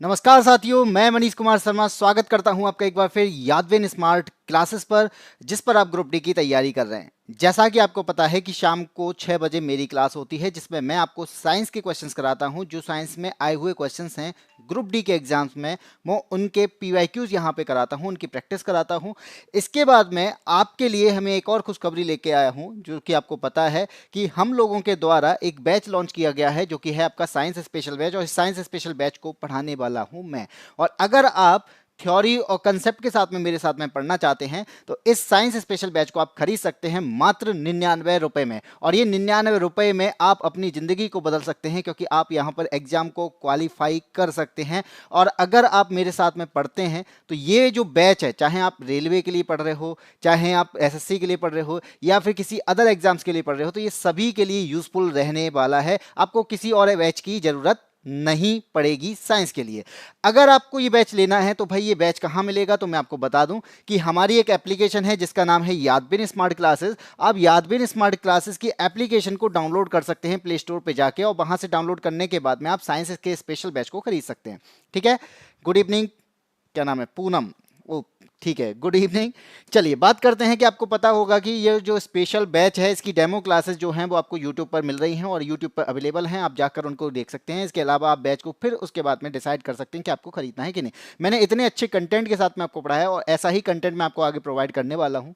नमस्कार साथियों, मैं मनीष कुमार शर्मा स्वागत करता हूं आपका एक बार फिर यादविन स्मार्ट क्लासेस पर, जिस पर आप ग्रुप डी की तैयारी कर रहे हैं। जैसा कि आपको पता है कि शाम को 6 बजे मेरी क्लास होती है, जिसमें मैं आपको साइंस के क्वेश्चंस कराता हूं। जो साइंस में आए हुए क्वेश्चंस हैं ग्रुप डी के एग्जाम्स में, वो उनके पीवाईक्यूज यहां पे कराता हूं, उनकी प्रैक्टिस कराता हूं। इसके बाद में आपके लिए हमें एक और खुशखबरी लेके आया हूं, जो कि आपको पता है कि हम लोगों के द्वारा एक बैच लॉन्च किया गया है, जो कि है आपका साइंस स्पेशल बैच। और इस साइंस स्पेशल बैच को पढ़ाने वाला हूं मैं। और अगर आप थ्योरी और कंसेप्ट के साथ में मेरे साथ में पढ़ना चाहते हैं तो इस साइंस स्पेशल बैच को आप खरीद सकते हैं मात्र 99 रुपए में। और ये 99 रुपए में आप अपनी जिंदगी को बदल सकते हैं, क्योंकि आप यहां पर एग्जाम को क्वालिफाई कर सकते हैं। और अगर आप मेरे साथ में पढ़ते हैं तो ये जो बैच है, चाहे आप रेलवे के लिए पढ़ रहे हो, चाहे आप एसएससी के लिए पढ़ रहे हो, या फिर किसी अदर एग्जाम्स के लिए पढ़ रहे हो, तो ये सभी के लिए यूजफुल रहने वाला है। आपको किसी और बैच की जरूरत नहीं पड़ेगी साइंस के लिए। अगर आपको ये बैच लेना है तो भाई ये बैच कहाँ मिलेगा, तो मैं आपको बता दूं कि हमारी एक एप्लीकेशन है जिसका नाम है यादविन स्मार्ट क्लासेस। आप यादविन स्मार्ट क्लासेस की एप्लीकेशन को डाउनलोड कर सकते हैं प्ले स्टोर पे जाके, और वहां से डाउनलोड करने के बाद में आप साइंस के स्पेशल बैच को खरीद सकते हैं। ठीक है। Good evening. क्या नाम है? पूनम। ओ, ठीक है, गुड इवनिंग। चलिए बात करते हैं कि आपको पता होगा कि ये जो स्पेशल बैच है, इसकी डेमो क्लासेस जो हैं वो आपको यूट्यूब पर मिल रही हैं और यूट्यूब पर अवेलेबल हैं। आप जाकर उनको देख सकते हैं। इसके अलावा आप बैच को फिर उसके बाद में डिसाइड कर सकते हैं कि आपको खरीदना है कि नहीं। मैंने इतने अच्छे कंटेंट के साथ में आपको पढ़ाया और ऐसा ही कंटेंट मैं आपको आगे प्रोवाइड करने वाला हूँ।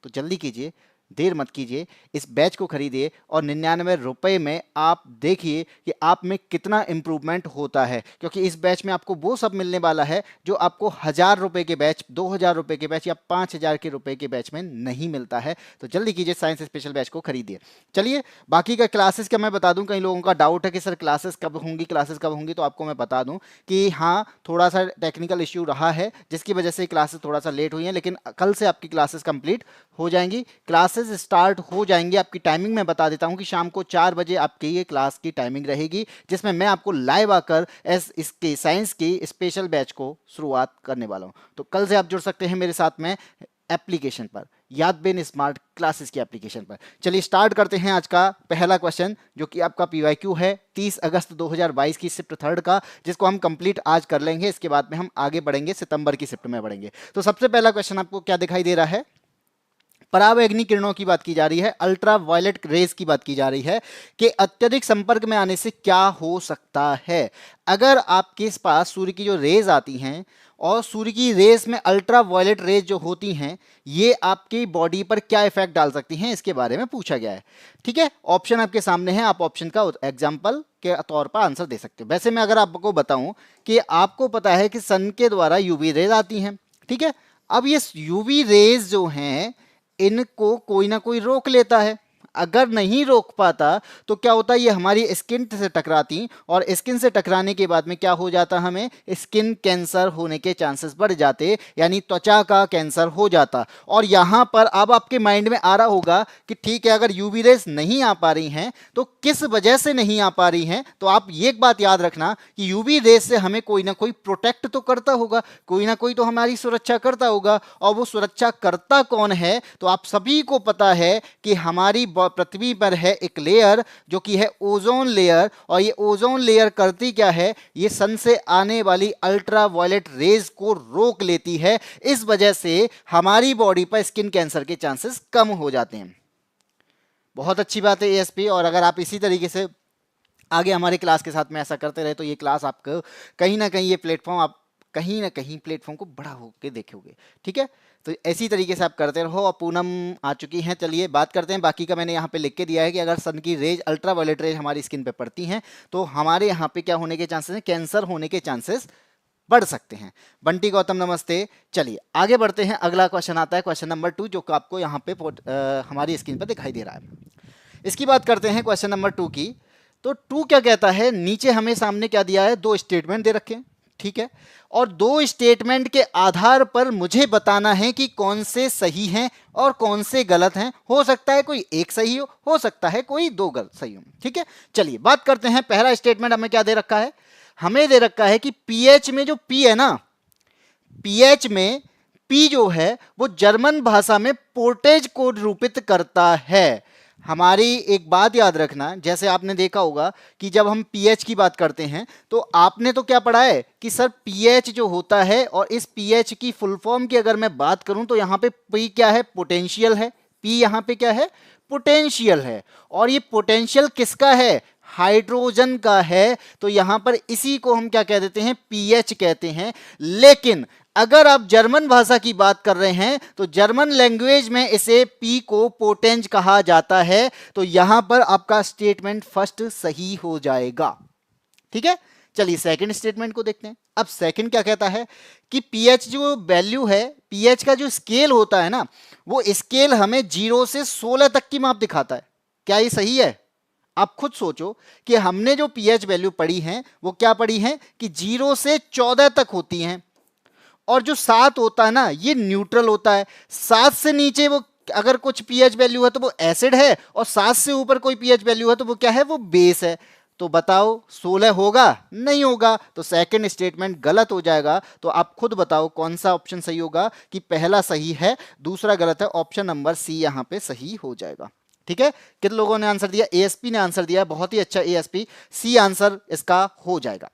तो जल्दी कीजिए, देर मत कीजिए, इस बैच को खरीदिए और 99 रुपए में आप देखिए कि आप में कितना इंप्रूवमेंट होता है। क्योंकि इस बैच में आपको वो सब मिलने वाला है जो आपको 1000 रुपए के बैच, 2000 रुपए के बैच या 5000 के रुपए के बैच में नहीं मिलता है। तो जल्दी कीजिए, साइंस स्पेशल बैच को खरीदिए। चलिए बाकी का क्लासेस का मैं बता दूं। कई लोगों का डाउट है कि सर क्लासेस कब होंगी, तो आपको मैं बता दूं कि हाँ, थोड़ा सा टेक्निकल इश्यू रहा है जिसकी वजह से क्लासेस थोड़ा सा लेट हुई हैं, लेकिन कल से आपकी क्लासेस कंप्लीट हो जाएंगी। क्लासेस स्टार्ट हो जाएंगी। आपकी टाइमिंग मैं बता देता हूं कि शाम को 4 बजे आपकी ये क्लास की टाइमिंग रहेगी, जिसमें मैं आपको लाइव आकर इसके साइंस की स्पेशल बैच को शुरुआत करने वाला हूं। तो कल से आप जुड़ सकते हैं मेरे साथ में एप्लीकेशन पर, यादविन स्मार्ट क्लासेस की एप्लीकेशन पर। चलिए स्टार्ट करते हैं आज का पहला क्वेश्चन, जो कि आपका पीवाईक्यू है 30 अगस्त 2022 की शिफ्ट थर्ड का, जिसको हम कंप्लीट आज कर लेंगे। इसके बाद में हम आगे बढ़ेंगे, सितंबर की शिफ्ट में बढ़ेंगे। तो सबसे पहला क्वेश्चन आपको क्या दिखाई दे रहा है? परावैंगनी किरणों की बात की जा रही है, अल्ट्रा वायलेट रेज की बात की जा रही है कि अत्यधिक संपर्क में आने से क्या हो सकता है। अगर आपके पास सूर्य की जो रेज आती हैं और सूर्य की रेज में अल्ट्रा वायलेट रेज जो होती हैं, ये आपकी बॉडी पर क्या इफेक्ट डाल सकती हैं, इसके बारे में पूछा गया है। ठीक है, ऑप्शन आपके सामने है, आप ऑप्शन का एग्जाम्पल के तौर पर आंसर दे सकते हो। वैसे मैं अगर आपको बताऊं कि आपको पता है कि सन के द्वारा यूवी रेज आती हैं। ठीक है, अब ये यूवी रेज जो हैं इनको कोई ना कोई रोक लेता है। अगर नहीं रोक पाता तो क्या होता है, ये हमारी स्किन से टकराती और स्किन से टकराने के बाद में क्या हो जाता, हमें स्किन कैंसर होने के चांसेस बढ़ जाते, यानी त्वचा का कैंसर हो जाता। और यहां पर अब आपके माइंड में आ रहा होगा कि ठीक है, अगर यूवी रेस नहीं आ पा रही हैं तो किस वजह से नहीं आ पा रही हैं। तो आप ये एक बात याद रखना कि यूवी रेस से हमें कोई ना कोई प्रोटेक्ट तो करता होगा, कोई ना कोई तो हमारी सुरक्षा करता होगा। और वो सुरक्षा करता कौन है? तो आप सभी को पता है कि हमारी पृथ्वी पर है एक लेयर जो कि है ओजोन लेयर। और ये ओजोन लेयर करती क्या है, ये सन से आने वाली अल्ट्रा वायलेट रेज को रोक लेती है। इस वजह से हमारी बॉडी पर स्किन कैंसर के चांसेस कम हो जाते हैं। बहुत अच्छी बात है एएसपी। और अगर आप इसी तरीके से आगे हमारे क्लास के साथ में ऐसा करते रहे तो ये क्लास आपको कहीं ना कहीं, ये प्लेटफॉर्म आप कहीं ना कहीं प्लेटफॉर्म को बड़ा होकर देखोगे। ठीक है, तो इसी तरीके से आप करते रहो। और पूनम आ चुकी हैं। चलिए बात करते हैं बाकी का। मैंने यहाँ पे लिख के दिया है कि अगर सन की रेज, अल्ट्रा वायलेट रेज हमारी स्किन पे पड़ती हैं तो हमारे यहाँ पे क्या होने के चांसेस हैं, कैंसर होने के चांसेस बढ़ सकते हैं। बंटी गौतम नमस्ते। चलिए आगे बढ़ते हैं। अगला क्वेश्चन आता है, क्वेश्चन नंबर 2, जो कि आपको यहाँ पे हमारी स्क्रीन पर दिखाई दे रहा है। इसकी बात करते हैं क्वेश्चन नंबर 2 की। तो 2 क्या कहता है, नीचे हमें सामने क्या दिया है, 2 स्टेटमेंट दे रखे हैं। ठीक है, और 2 स्टेटमेंट के आधार पर मुझे बताना है कि कौन से सही हैं और कौन से गलत हैं। हो सकता है कोई एक सही हो सकता है कोई 2 गलत सही हो। ठीक है, चलिए बात करते हैं। पहला स्टेटमेंट हमें क्या दे रखा है, हमें दे रखा है कि पीएच में जो पी है ना, पीएच में पी जो है वो जर्मन भाषा में पोर्टेज को निरूपित करता है। हमारी एक बात याद रखना, जैसे आपने देखा होगा कि जब हम पीएच की बात करते हैं तो आपने तो क्या पढ़ा है कि सर पीएच जो होता है, और इस पीएच की फुल फॉर्म की अगर मैं बात करूं तो यहां पे पी क्या है, पोटेंशियल है। पी यहां पे क्या है, पोटेंशियल है। और ये पोटेंशियल किसका है, हाइड्रोजन का है। तो यहां पर इसी को हम क्या कह देते हैं, पीएच कहते हैं। लेकिन अगर आप जर्मन भाषा की बात कर रहे हैं तो जर्मन लैंग्वेज में इसे पी को पोटेंज कहा जाता है। तो यहां पर आपका स्टेटमेंट फर्स्ट सही हो जाएगा। ठीक है, चलिए सेकंड स्टेटमेंट को देखते हैं। अब सेकंड क्या कहता है कि पीएच जो वैल्यू है, पीएच का जो स्केल होता है ना, वो स्केल हमें 0 से 16 तक की माप दिखाता है। क्या ये सही है? आप खुद सोचो कि हमने जो पीएच वैल्यू पढ़ी है वो क्या पढ़ी है कि 0 से 14 तक होती हैं। और जो 7 होता है ना, ये न्यूट्रल होता है। 7 से नीचे वो अगर कुछ पीएच वैल्यू है तो वो एसिड है, और 7 से ऊपर कोई पीएच वैल्यू है तो वो क्या है, वो बेस है। तो बताओ 16 होगा? नहीं होगा। तो सेकंड स्टेटमेंट गलत हो जाएगा। तो आप खुद बताओ कौन सा ऑप्शन सही होगा, कि पहला सही है, दूसरा गलत है। ऑप्शन नंबर सी यहां पे सही हो जाएगा। ठीक है, कितने लोगों ने आंसर दिया? एएसपी ने आंसर दिया, बहुत ही अच्छा एएसपी, सी आंसर इसका हो जाएगा।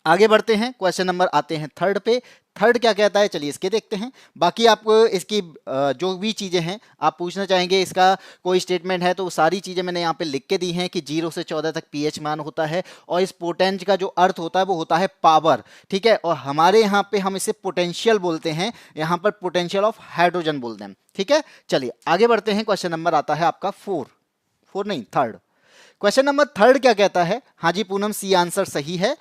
आगे बढ़ते हैं, क्वेश्चन नंबर आते हैं थर्ड पे। थर्ड क्या कहता है, चलिए इसके देखते हैं। बाकी आप इसकी जो भी चीज़ें हैं आप पूछना चाहेंगे, इसका कोई स्टेटमेंट है तो वो सारी चीज़ें मैंने यहाँ पे लिख के दी हैं कि 0 से 14 तक पीएच मान होता है। और इस पोटेंज का जो अर्थ होता है वो होता है पावर। ठीक है, और हमारे यहाँ पे हम इसे पोटेंशियल बोलते हैं, यहाँ पर पोटेंशियल ऑफ हाइड्रोजन बोलते हैं। ठीक है, चलिए आगे बढ़ते हैं। क्वेश्चन नंबर आता है आपका फोर नहीं, थर्ड। क्वेश्चन नंबर थर्ड क्या कहता है? हाँ जी पूनम, सी आंसर सही है।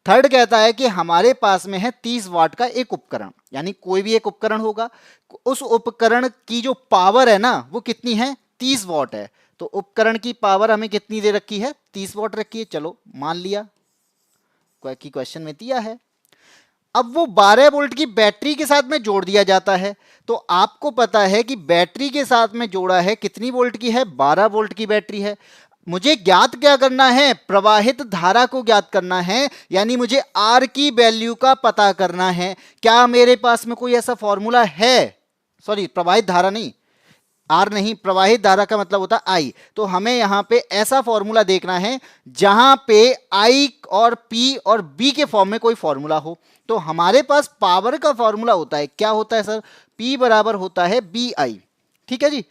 थर्ड कहता है कि हमारे पास में है 30 वाट का एक उपकरण, यानी कोई भी एक उपकरण होगा, उस उपकरण की जो पावर है ना वो कितनी है, 30 वाट है। तो उपकरण की पावर हमें कितनी दे रखी है, 30 वाट रखी है। चलो मान लिया कि क्वेश्चन में दिया है। अब वो 12 वोल्ट की बैटरी के साथ में जोड़ दिया जाता है। तो आपको पता है कि बैटरी के साथ में जोड़ा है, कितनी वोल्ट की है, 12 वोल्ट की बैटरी है। मुझे ज्ञात क्या करना है, प्रवाहित धारा को ज्ञात करना है, यानी मुझे आर की वैल्यू का पता करना है। क्या मेरे पास में कोई ऐसा फॉर्मूला है? सॉरी, प्रवाहित धारा नहीं, आर नहीं, प्रवाहित धारा का मतलब होता है आई। तो हमें यहां पे ऐसा फॉर्मूला देखना है जहां पे आई और पी और बी के फॉर्म में कोई फॉर्मूला हो। तो हमारे पास पावर का फॉर्मूला होता है, क्या होता है सर, पी बराबर होता है बी आई। ठीक है जी,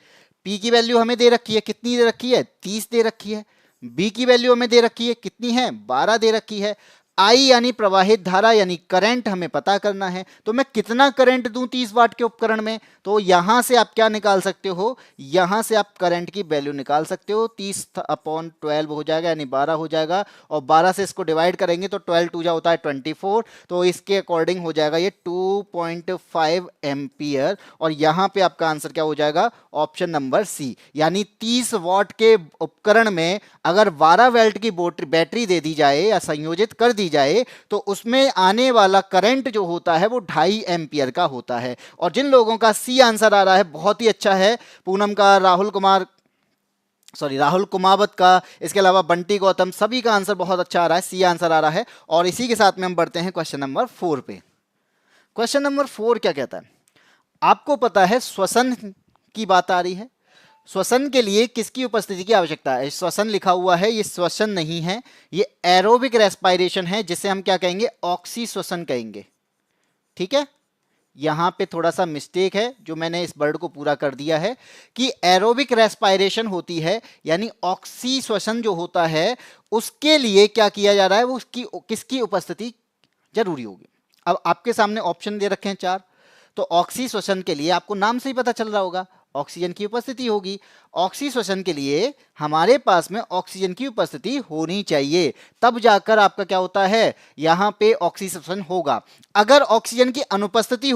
पी की वैल्यू हमें दे रखी है, कितनी दे रखी है, 30 दे रखी है। बी की वैल्यू हमें दे रखी है, कितनी है, 12 दे रखी है। आई यानी प्रवाहित धारा यानी करंट हमें पता करना है। तो मैं कितना करंट दूं 30 वाट के उपकरण में, तो यहां से आप क्या निकाल सकते हो, यहां से आप करंट की वैल्यू निकाल सकते हो। 30/12 हो जाएगा, यानी 12 हो जाएगा। और 12 से इसको डिवाइड करेंगे तो 12 टू जा होता है 24। तो इसके अकॉर्डिंग हो जाएगा ये 2.5 एम्पियर। और यहां पे आपका आंसर क्या हो जाएगा, ऑप्शन नंबर सी। यानी 30 वाट के उपकरण में अगर 12 वोल्ट की बैटरी दे दी जाए या संयोजित कर दी जाए तो उसमें आने वाला करंट जो होता है वो 2.5 एम्पियर का होता है। और जिन लोगों का सी आंसर आ रहा है बहुत ही अच्छा है, पूनम का, राहुल कुमावत का, इसके अलावा बंटी गौतम, सभी का आंसर बहुत अच्छा आ रहा है, सी आंसर आ रहा है। और इसी के साथ में हम बढ़ते हैं क्वेश्चन नंबर 4 पे। क्वेश्चन नंबर 4 क्या कहता है, आपको पता है श्वसन की बात आ रही है। श्वसन के लिए किसकी उपस्थिति की आवश्यकता है? श्वसन लिखा हुआ है, ये श्वसन नहीं है, ये एरोबिक रेस्पिरेशन है, जिसे हम क्या कहेंगे, ऑक्सी श्वसन कहेंगे। ठीक है, यहां पे थोड़ा सा मिस्टेक है, जो मैंने इस वर्ड को पूरा कर दिया है कि एरोबिक रेस्पिरेशन होती है, यानी ऑक्सी श्वसन जो होता है उसके लिए क्या किया जा रहा है, वो उसकी किसकी उपस्थिति जरूरी होगी। अब आपके सामने ऑप्शन दे रखे हैं 4। तो ऑक्सी श्वसन के लिए आपको नाम से ही पता चल रहा होगा, ऑक्सीजन की उपस्थिति होगी। ऑक्सी श्वसन के लिए हमारे पास में ऑक्सीजन की उपस्थिति होनी चाहिए, तब जाकर आपका क्या होता है, यहां पे ऑक्सी श्वसन होगा। अगर ऑक्सीजन की अनुपस्थिति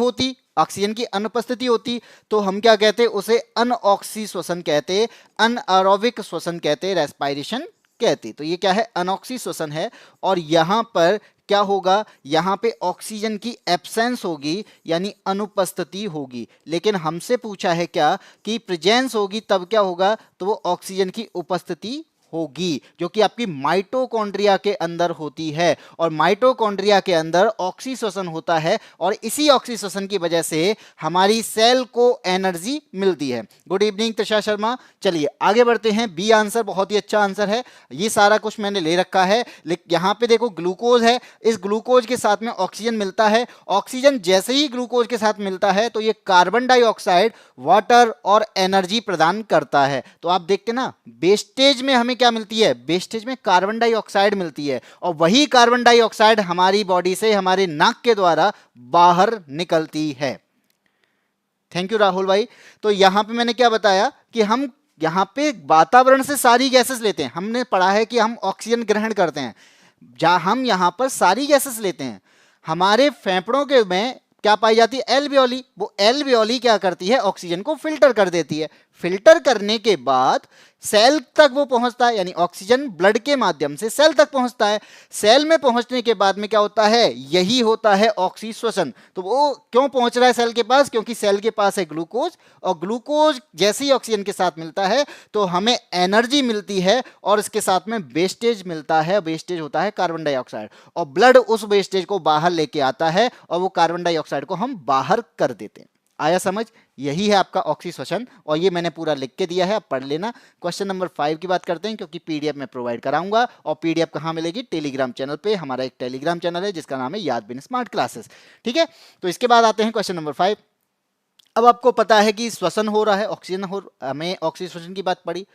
होती तो हम क्या कहते, उसे अनऑक्सी श्वसन कहते, अनएरोबिक श्वसन कहते, रेस्पिरेशन कहते। तो ये क्या है, अनऑक्सी श्वसन है। और यहां पर क्या होगा, यहां पे ऑक्सीजन की एब्सेंस होगी, यानी अनुपस्थिति होगी। लेकिन हमसे पूछा है क्या कि प्रेजेंस होगी, तब क्या होगा, तो वो ऑक्सीजन की उपस्थिति होगी, जो कि आपकी माइटोकॉन्ड्रिया के अंदर होती है। और माइटोकॉन्ड्रिया के अंदर ऑक्सीश्वसन होता है और इसी ऑक्सीश्वसन की वजह से हमारी सेल को एनर्जी मिलती है। गुड इवनिंग तृषा शर्मा। चलिए आगे बढ़ते हैं। बी आंसर बहुत ही अच्छा आंसर है। ये सारा कुछ मैंने ले रखा है। यहां पे देखो ग्लूकोज है, इस ग्लूकोज के साथ में ऑक्सीजन मिलता है। ऑक्सीजन जैसे ही ग्लूकोज के साथ मिलता है तो ये कार्बन डाइऑक्साइड, वाटर और एनर्जी प्रदान करता है। तो आप देखते ना, वेस्टेज में हमें क्या मिलती है? वेस्टेज में कार्बन डाइऑक्साइड मिलती है और वही कार्बन डाइऑक्साइड हमारी बॉडी से हमारे नाक के द्वारा बाहर निकलती है। थैंक यू राहुल भाई। तो यहां पे मैंने क्या बताया कि हम यहां पे वातावरण से सारी गैसेस लेते हैं। हमने पढ़ा है कि हम ऑक्सीजन ग्रहण करते हैं, जहां हम यहां पर सारी गैसेस लेते हैं। हमारे फेफड़ों के में क्या पाई जाती है? एल्वियोली। वो एल्वियोली क्या करती है? ऑक्सीजन को फिल्टर कर देती है। फिल्टर करने के बाद सेल तक वो पहुंचता है, यानी ऑक्सीजन ब्लड के माध्यम से सेल तक पहुंचता है। सेल में पहुंचने के बाद में क्या होता है? यही होता है ऑक्सीश्वसन। तो वो क्यों पहुंच रहा है सेल के पास? क्योंकि सेल के पास है ग्लूकोज, और ग्लूकोज जैसे ही ऑक्सीजन के साथ मिलता है तो हमें एनर्जी मिलती है और इसके साथ में वेस्टेज मिलता है। वेस्टेज होता है कार्बन डाइऑक्साइड, और ब्लड उस वेस्टेज को बाहर लेके आता है और वो कार्बन डाइऑक्साइड को हम बाहर कर देते हैं। आया समझ? यही है आपका ऑक्सीश्वसन, और ये मैंने पूरा लिख के दिया है, आप पढ़ लेना। क्वेश्चन नंबर 5 की बात करते हैं, क्योंकि पीडीएफ में प्रोवाइड कराऊंगा। और पीडीएफ कहाँ मिलेगी? टेलीग्राम चैनल पे। हमारा एक टेलीग्राम चैनल है जिसका नाम है यादविन स्मार्ट क्लासेस। ठीक है, तो इसके बाद आते हैं क्वेश्चन नंबर 5। अब आपको पता है कि श्वसन हो रहा है, ऑक्सीजन हो, हमें ऑक्सीश्वसन की बात पड़ी।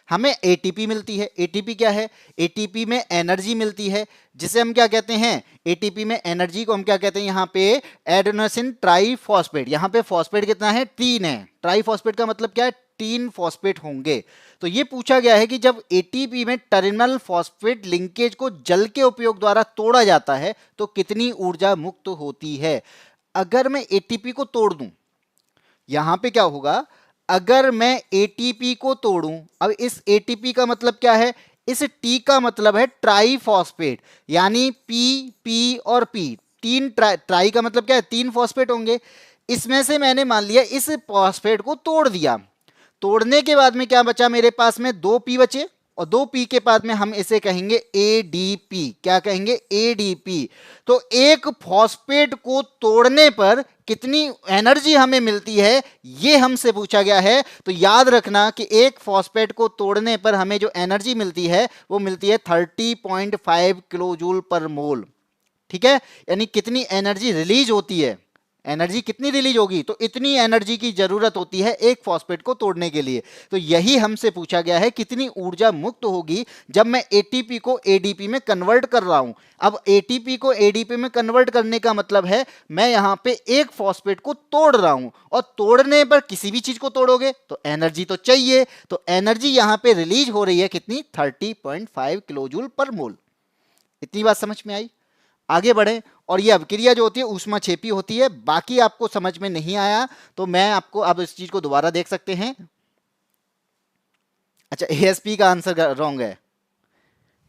हमें एटीपी मिलती है। एटीपी क्या है? एटीपी में एनर्जी मिलती है, जिसे हम क्या कहते हैं? एटीपी में एनर्जी को हम क्या कहते हैं? यहाँ पे एडेनोसिन ट्राइफॉस्फेट। यहाँ पे फॉस्फेट कितना है? 3 है। ट्राइफॉस्फेट का मतलब क्या है? 3 फॉस्फेट होंगे। तो ये पूछा गया है कि जब एटीपी में टर्मिनल फॉस्फेट लिंकेज को जल के उपयोग द्वारा तोड़ा जाता है तो कितनी ऊर्जा मुक्त होती है? अगर मैं एटीपी को तोड़ दूं, यहां पे क्या होगा? अगर मैं एटीपी को तोड़ूं, अब इस एटीपी का मतलब क्या है? इस टी का मतलब है ट्राइफॉस्फेट, यानी पी, पी और पी। 3 ट्राई का मतलब क्या है? 3 फॉस्फेट होंगे। इसमें से मैंने मान लिया इस फॉस्फेट को तोड़ दिया। तोड़ने के बाद में क्या बचा मेरे पास में? 2 पी बचे, और 2 पी के बाद में हम इसे कहेंगे एडीपी। क्या कहेंगे? एडीपी। तो एक फॉस्फेट को तोड़ने पर कितनी एनर्जी हमें मिलती है, ये हमसे पूछा गया है। तो याद रखना कि एक फॉस्फेट को तोड़ने पर हमें जो एनर्जी मिलती है वो मिलती है 30.5 किलो जूल पर मोल। ठीक है, यानी कितनी एनर्जी रिलीज होती है, एनर्जी कितनी रिलीज होगी, तो इतनी एनर्जी की जरूरत होती है एक फॉस्फेट को तोड़ने के लिए। तो यही हमसे पूछा गया है, कितनी ऊर्जा मुक्त होगी जब मैं एटीपी को एडीपी में कन्वर्ट कर रहा हूं। अब एटीपी को एडीपी में कन्वर्ट करने का मतलब है मैं यहां पे एक फॉस्फेट को तोड़ रहा हूं, और तोड़ने पर किसी भी चीज को तोड़ोगे तो एनर्जी तो चाहिए। तो एनर्जी यहां पे रिलीज हो रही है कितनी? 30.5 किलो जूल पर मोल। इतनी बात समझ में आई? आगे बढ़े। और ये अभिक्रिया जो होती है ऊष्माक्षेपी होती है। बाकी आपको समझ में नहीं आया तो मैं आपको अब इस चीज को दोबारा देख सकते हैं। अच्छा, एएसपी का आंसर रॉन्ग है,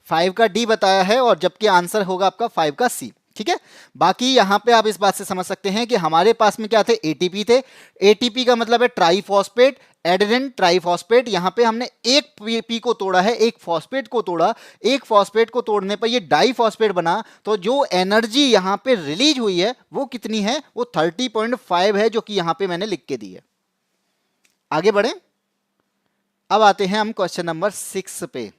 5 का डी बताया है, और जबकि आंसर होगा आपका 5 का सी। ठीक है, बाकी यहां पे आप इस बात से समझ सकते हैं कि हमारे पास में क्या थे? एटीपी थे। एटीपी का मतलब है ट्राइफॉस्फेट, एडेनिन ट्राइफॉस्फेट। यहां पे हमने एक पी को तोड़ा है, एक फॉस्फेट को तोड़ा। एक फॉस्फेट को तोड़ने पर ये डाइफॉस्फेट बना। तो जो एनर्जी यहां पे रिलीज हुई है वो कितनी है? वो 30.5 है, जो कि यहां पे मैंने लिख के दी है। आगे बढ़े। अब आते हैं हम क्वेश्चन नंबर 6 पे।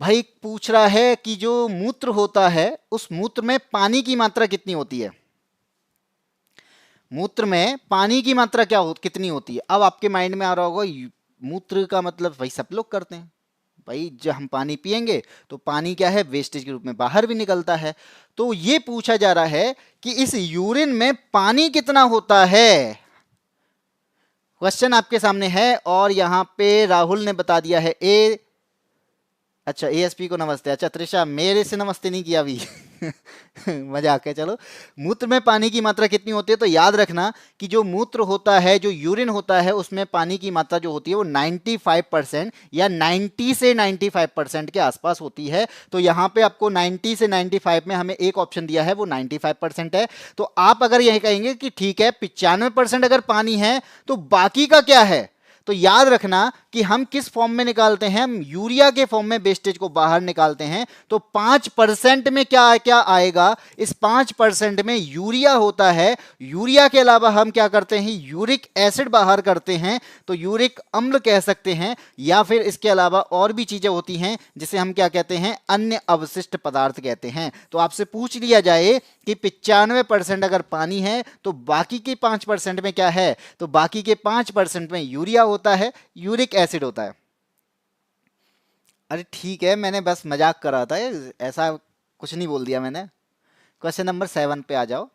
भाई पूछ रहा है कि जो मूत्र होता है उस मूत्र में पानी की मात्रा कितनी होती है? मूत्र में पानी की मात्रा कितनी होती है? अब आपके माइंड में आ रहा होगा मूत्र का मतलब भाई सब लोग करते हैं। भाई जब हम पानी पिएंगे तो पानी क्या है? वेस्टेज के रूप में बाहर भी निकलता है। तो ये पूछा जा रहा है कि इस यूरिन में पानी कितना होता है। क्वेश्चन आपके सामने है, और यहां पे राहुल ने बता दिया है ए। अच्छा, एएसपी को नमस्ते। अच्छा त्रिषा, मेरे से नमस्ते नहीं किया अभी मजाक है। चलो, मूत्र में पानी की मात्रा कितनी होती है? तो याद रखना कि जो मूत्र होता है, जो यूरिन होता है, उसमें पानी की मात्रा जो होती है वो 95% या 90 से 95% के आसपास होती है। तो यहाँ पे आपको 90 से 95 में हमें एक ऑप्शन दिया है, वो 95% है। तो आप अगर यही कहेंगे कि ठीक है 95% अगर पानी है तो बाकी का क्या है, तो याद रखना कि हम किस फॉर्म में निकालते हैं, हम यूरिया के फॉर्म में वेस्टेज को बाहर निकालते हैं। तो 5% में क्या क्या आएगा, इस 5% में यूरिया होता है। यूरिया के अलावा हम क्या करते हैं, यूरिक एसिड बाहर करते हैं, तो यूरिक अम्ल कह सकते हैं, या फिर इसके अलावा और भी चीजें होती हैं जिसे हम क्या कहते हैं, अन्य अवशिष्ट पदार्थ कहते हैं। तो आपसे पूछ लिया जाए कि 95% अगर पानी है तो बाकी के 5% में क्या है, तो बाकी के 5% में यूरिया होता है, यूरिक एसिड होता है। अरे ठीक है, मैंने बस मजाक कर रहा था, ऐसा कुछ नहीं बोल दिया मैंने। क्वेश्चन नंबर 7 पे आ जाओ।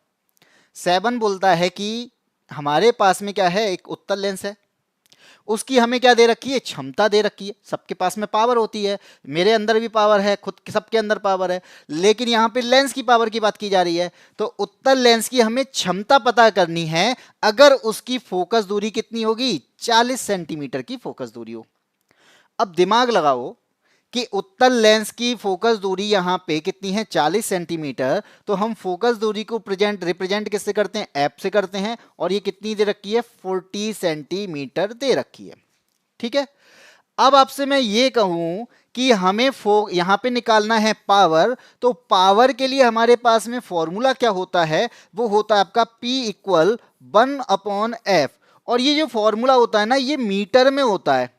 7 बोलता है कि हमारे पास में क्या है, एक उत्तल लेंस है, उसकी हमें क्या दे रखी है, क्षमता दे रखी है। सबके पास में पावर होती है, मेरे अंदर भी पावर है, खुद सबके अंदर पावर है, लेकिन यहाँ पे लेंस की पावर की बात की जा रही है। तो उत्तल लेंस की हमें क्षमता पता करनी है अगर उसकी फोकस दूरी कितनी होगी, 40 सेंटीमीटर की फोकस दूरी हो। अब दिमाग लगाओ कि उत्तल लेंस की फोकस दूरी यहां पे कितनी है, 40 सेंटीमीटर। तो हम फोकस दूरी को रिप्रेजेंट किससे करते हैं, एफ से करते हैं, और ये कितनी दे रखी है, 40 सेंटीमीटर दे रखी है। ठीक है, अब आपसे मैं ये कहूं कि हमें यहां पे निकालना है पावर, तो पावर के लिए हमारे पास में फॉर्मूला क्या होता है, वो होता है आपका P इक्वल 1/F। और ये जो फॉर्मूला होता है ना, ये मीटर में होता है।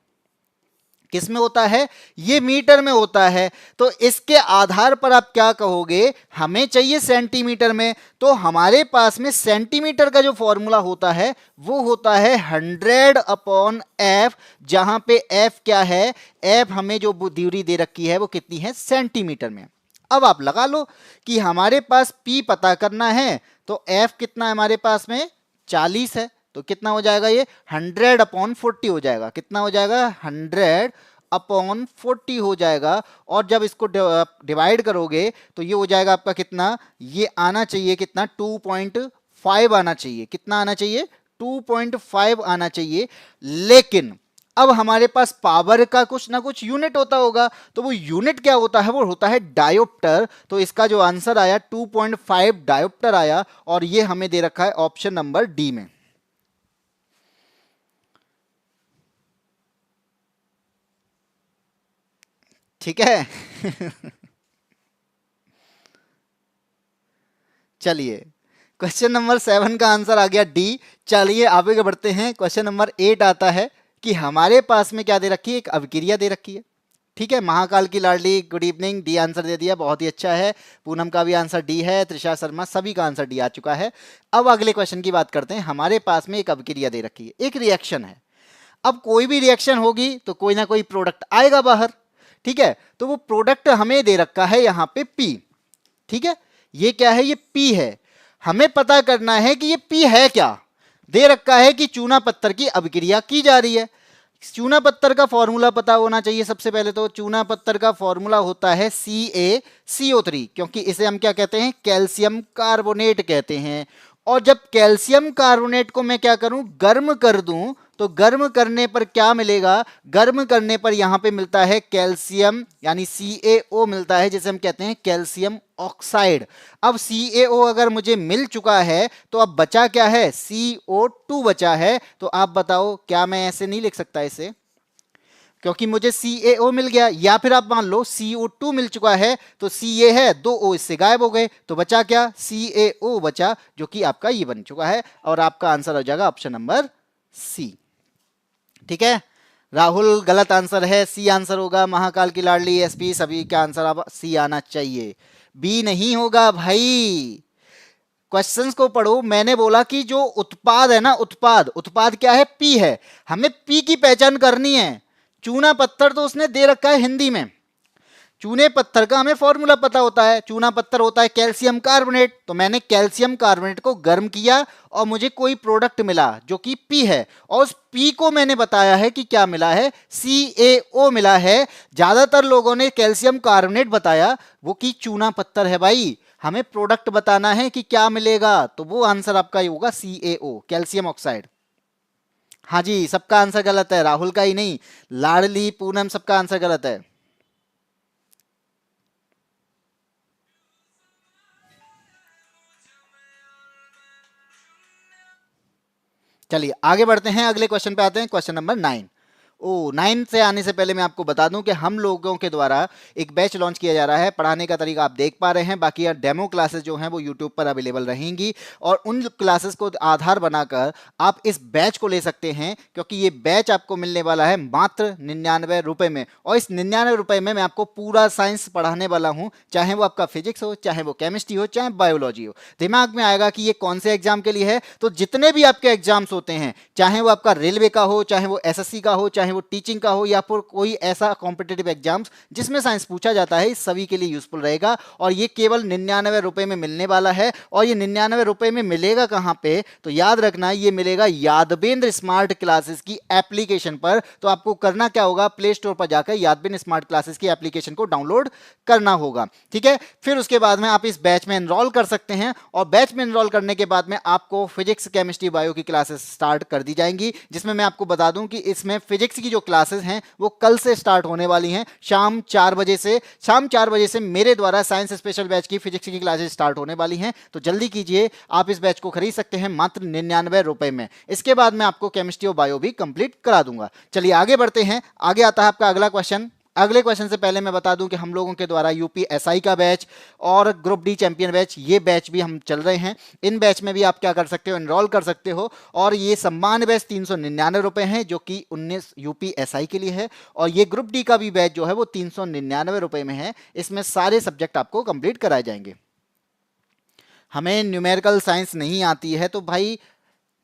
किस में होता है, ये मीटर में होता है। तो इसके आधार पर आप क्या कहोगे, हमें चाहिए सेंटीमीटर में, तो हमारे पास में सेंटीमीटर का जो फॉर्मूला होता है वो होता है 100/F, जहां पे F क्या है, F हमें जो दूरी दे रखी है वो कितनी है, सेंटीमीटर में। अब आप लगा लो कि हमारे पास P पता करना है, तो F कितना है हमारे पास में, 40 है, तो कितना हो जाएगा, ये 100/40 हो जाएगा। कितना हो जाएगा, 100/40 हो जाएगा। और जब इसको डिवाइड करोगे तो ये हो जाएगा आपका कितना, ये आना चाहिए कितना, 2.5 आना चाहिए। कितना आना चाहिए, 2.5 आना चाहिए। लेकिन अब हमारे पास पावर का कुछ ना कुछ यूनिट होता होगा, तो वो यूनिट क्या होता है, वो होता है डायोप्टर। तो इसका जो आंसर आया 2.5 डायोप्टर आया, और ये हमें दे रखा है ऑप्शन नंबर डी में। ठीक है। चलिए, क्वेश्चन नंबर 7 का आंसर आ गया डी। चलिए आगे बढ़ते हैं। क्वेश्चन नंबर 8 आता है कि हमारे पास में क्या दे रखी है, एक अभिक्रिया दे रखी है। ठीक है, महाकाल की लाडली गुड इवनिंग, डी आंसर दे दिया, बहुत ही अच्छा है। पूनम का भी आंसर डी है, त्रिषा शर्मा, सभी का आंसर डी आ चुका है। अब अगले क्वेश्चन की बात करते हैं। हमारे पास में एक अभिक्रिया दे रखी है, एक रिएक्शन है। अब कोई भी रिएक्शन होगी तो कोई ना कोई प्रोडक्ट आएगा बाहर। ठीक है, तो वो प्रोडक्ट हमें दे रखा है यहाँ पे पी। ठीक है, ये क्या है, ये पी है। हमें पता करना है कि ये पी है क्या। दे रखा है कि चूना पत्थर की अभिक्रिया की जा रही है। चूना पत्थर का फॉर्मूला पता होना चाहिए सबसे पहले। तो चूना पत्थर का फॉर्मूला होता है CaCO3, क्योंकि इसे हम क्या कहते हैं, कैल्शियम कार्बोनेट कहते हैं। और जब कैल्शियम कार्बोनेट को मैं क्या करूं, गर्म कर दूं, तो गर्म करने पर क्या मिलेगा, गर्म करने पर यहां पे मिलता है कैल्शियम, यानी CaO मिलता है, जिसे हम कहते हैं कैल्शियम ऑक्साइड। अब CaO अगर मुझे मिल चुका है तो अब बचा क्या है, CO2 बचा है। तो आप बताओ, क्या मैं ऐसे नहीं लिख सकता इसे, क्योंकि मुझे CaO मिल गया। या फिर आप मान लो CO2 मिल चुका है, तो Ca है, 2 O इससे गायब हो गए, तो बचा क्या, CaO बचा, जो कि आपका ये बन चुका है। और आपका आंसर हो जाएगा ऑप्शन नंबर सी। ठीक है, राहुल गलत आंसर है, सी आंसर होगा। महाकाल की लाडली SP, सभी का आंसर अब सी आना चाहिए, बी नहीं होगा भाई। क्वेश्चंस को पढ़ो। मैंने बोला कि जो उत्पाद है ना, उत्पाद, उत्पाद क्या है, पी है। हमें पी की पहचान करनी है। चूना पत्थर तो उसने दे रखा है हिंदी में, चूने पत्थर का हमें फॉर्मूला पता होता है। चूना पत्थर होता है कैल्शियम कार्बोनेट, तो मैंने कैल्शियम कार्बोनेट को गर्म किया और मुझे कोई प्रोडक्ट मिला जो कि पी है, और उस पी को मैंने बताया है कि क्या मिला है, CaO मिला है। ज्यादातर लोगों ने कैल्शियम कार्बोनेट बताया, वो कि चूना पत्थर है भाई। हमें प्रोडक्ट बताना है कि क्या मिलेगा, तो वो आंसर आपका ही होगा CaO, कैल्शियम ऑक्साइड। हाँ जी, सबका आंसर गलत है, राहुल का ही नहीं, लाडली पूनम सबका आंसर गलत है। चलिए आगे बढ़ते हैं, अगले क्वेश्चन पे आते हैं, क्वेश्चन नंबर 9। ओ 9 से आने से पहले मैं आपको बता दूं कि हम लोगों के द्वारा एक बैच लॉन्च किया जा रहा है। पढ़ाने का तरीका आप देख पा रहे हैं, बाकी यार डेमो क्लासेस जो हैं वो यूट्यूब पर अवेलेबल रहेंगी और उन क्लासेस को आधार बनाकर आप इस बैच को ले सकते हैं, क्योंकि ये बैच आपको मिलने वाला है मात्र 99 रुपए में। और इस 99 रुपए में मैं आपको पूरा साइंस पढ़ाने वाला हूं, चाहे वो आपका फिजिक्स हो, चाहे वो केमिस्ट्री हो, चाहे बायोलॉजी हो। दिमाग में आएगा कि ये कौन से एग्जाम के लिए है, तो जितने भी आपके एग्जाम्स होते हैं, चाहे वो आपका रेलवे का हो, चाहे वो एसएससी का हो, चाहे वो टीचिंग का हो, या फिर कोई ऐसा कॉम्पिटेटिव एग्जाम्स जिसमें साइंस पूछा जाता है, इस सभी के लिए यूजफुल रहेगा। और ये केवल 99 रुपए में मिलने वाला है। और ये 99 रुपए में मिलेगा कहां पे, तो याद रखना ये मिलेगा यादवेंद्र स्मार्ट क्लासेस की एप्लीकेशन पर। तो आपको करना क्या होगा, प्ले स्टोर पर जाकर यादवेंद्र स्मार्ट क्लासेस की एप्लीकेशन को डाउनलोड करना होगा, ठीक है। फिर उसके बाद में आप इस बैच में एनरोल कर सकते हैं, और बैच में एनरोल करने के बाद में आपको फिजिक्स, केमिस्ट्री, बायो की क्लासेस स्टार्ट कर दी जाएंगी, जिसमें मैं आपको बता दूं कि इसमें फिजिक्स की जो क्लासेस हैं वो कल से स्टार्ट होने वाली हैं, शाम 4 बजे से। शाम 4 बजे से मेरे द्वारा साइंस स्पेशल बैच की फिजिक्स की क्लासेस स्टार्ट होने वाली हैं, तो जल्दी कीजिए, आप इस बैच को खरीद सकते हैं मात्र 99 रुपए में। इसके बाद मैं आपको केमिस्ट्री और बायो भी कंप्लीट करा दूंगा। चलिए आगे बढ़ते हैं, आगे आता है आपका अगला क्वेश्चन। अगले क्वेश्चन से पहले मैं बता दूं कि हम लोगों के द्वारा यूपीएसआई का बैच और ग्रुप डी चैंपियन बैच, ये बैच भी हम चल रहे हैं। इन बैच में भी आप क्या कर सकते हो, एनरोल कर सकते हो। और ये सम्मान बैच 399 रुपए हैं, जो कि 19 यूपीएसआई के लिए है। और ये ग्रुप डी का भी बैच जो है वो 399 रुपए में है। इसमें सारे सब्जेक्ट आपको कंप्लीट कराए जाएंगे। हमें न्यूमेरिकल साइंस नहीं आती है, तो भाई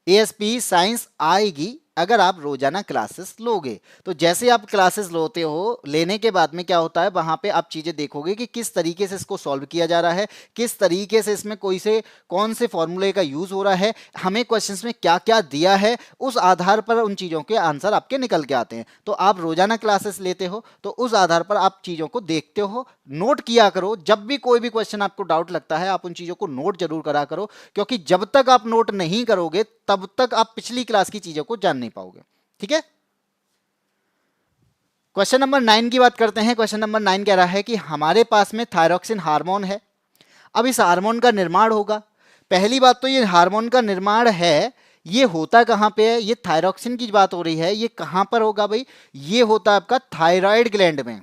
एएसपी साइंस आएगी अगर आप रोजाना क्लासेस लोगे। तो जैसे आप क्लासेस लोते हो, लेने के बाद में क्या होता है, वहां पे आप चीजें देखोगे कि किस तरीके से इसको सॉल्व किया जा रहा है, किस तरीके से इसमें कौन से फॉर्मूले का यूज हो रहा है, हमें क्वेश्चंस में क्या क्या दिया है, उस आधार पर उन चीजों के आंसर आपके निकल के आते हैं। तो आप रोजाना क्लासेस लेते हो तो उस आधार पर आप चीजों को देखते हो, नोट किया करो। जब भी कोई भी क्वेश्चन आपको डाउट लगता है, आप उन चीजों को नोट जरूर करा करो, क्योंकि जब तक आप नोट नहीं करोगे तब तक आप पिछली क्लास की चीजों को जान नहीं पाओगे, ठीक है। क्वेश्चन नंबर 9 की बात करते हैं। क्वेश्चन नंबर 9 कह रहा है कि हमारे पास में थायरॉक्सिन हार्मोन है। अब इस हार्मोन का निर्माण होगा। पहली बात तो ये हार्मोन का निर्माण है, ये होता कहां पे है, ये थायरॉक्सिन की बात हो रही है, ये कहां पर होगा भाई, ये होता है आपका थायराइड ग्लैंड में।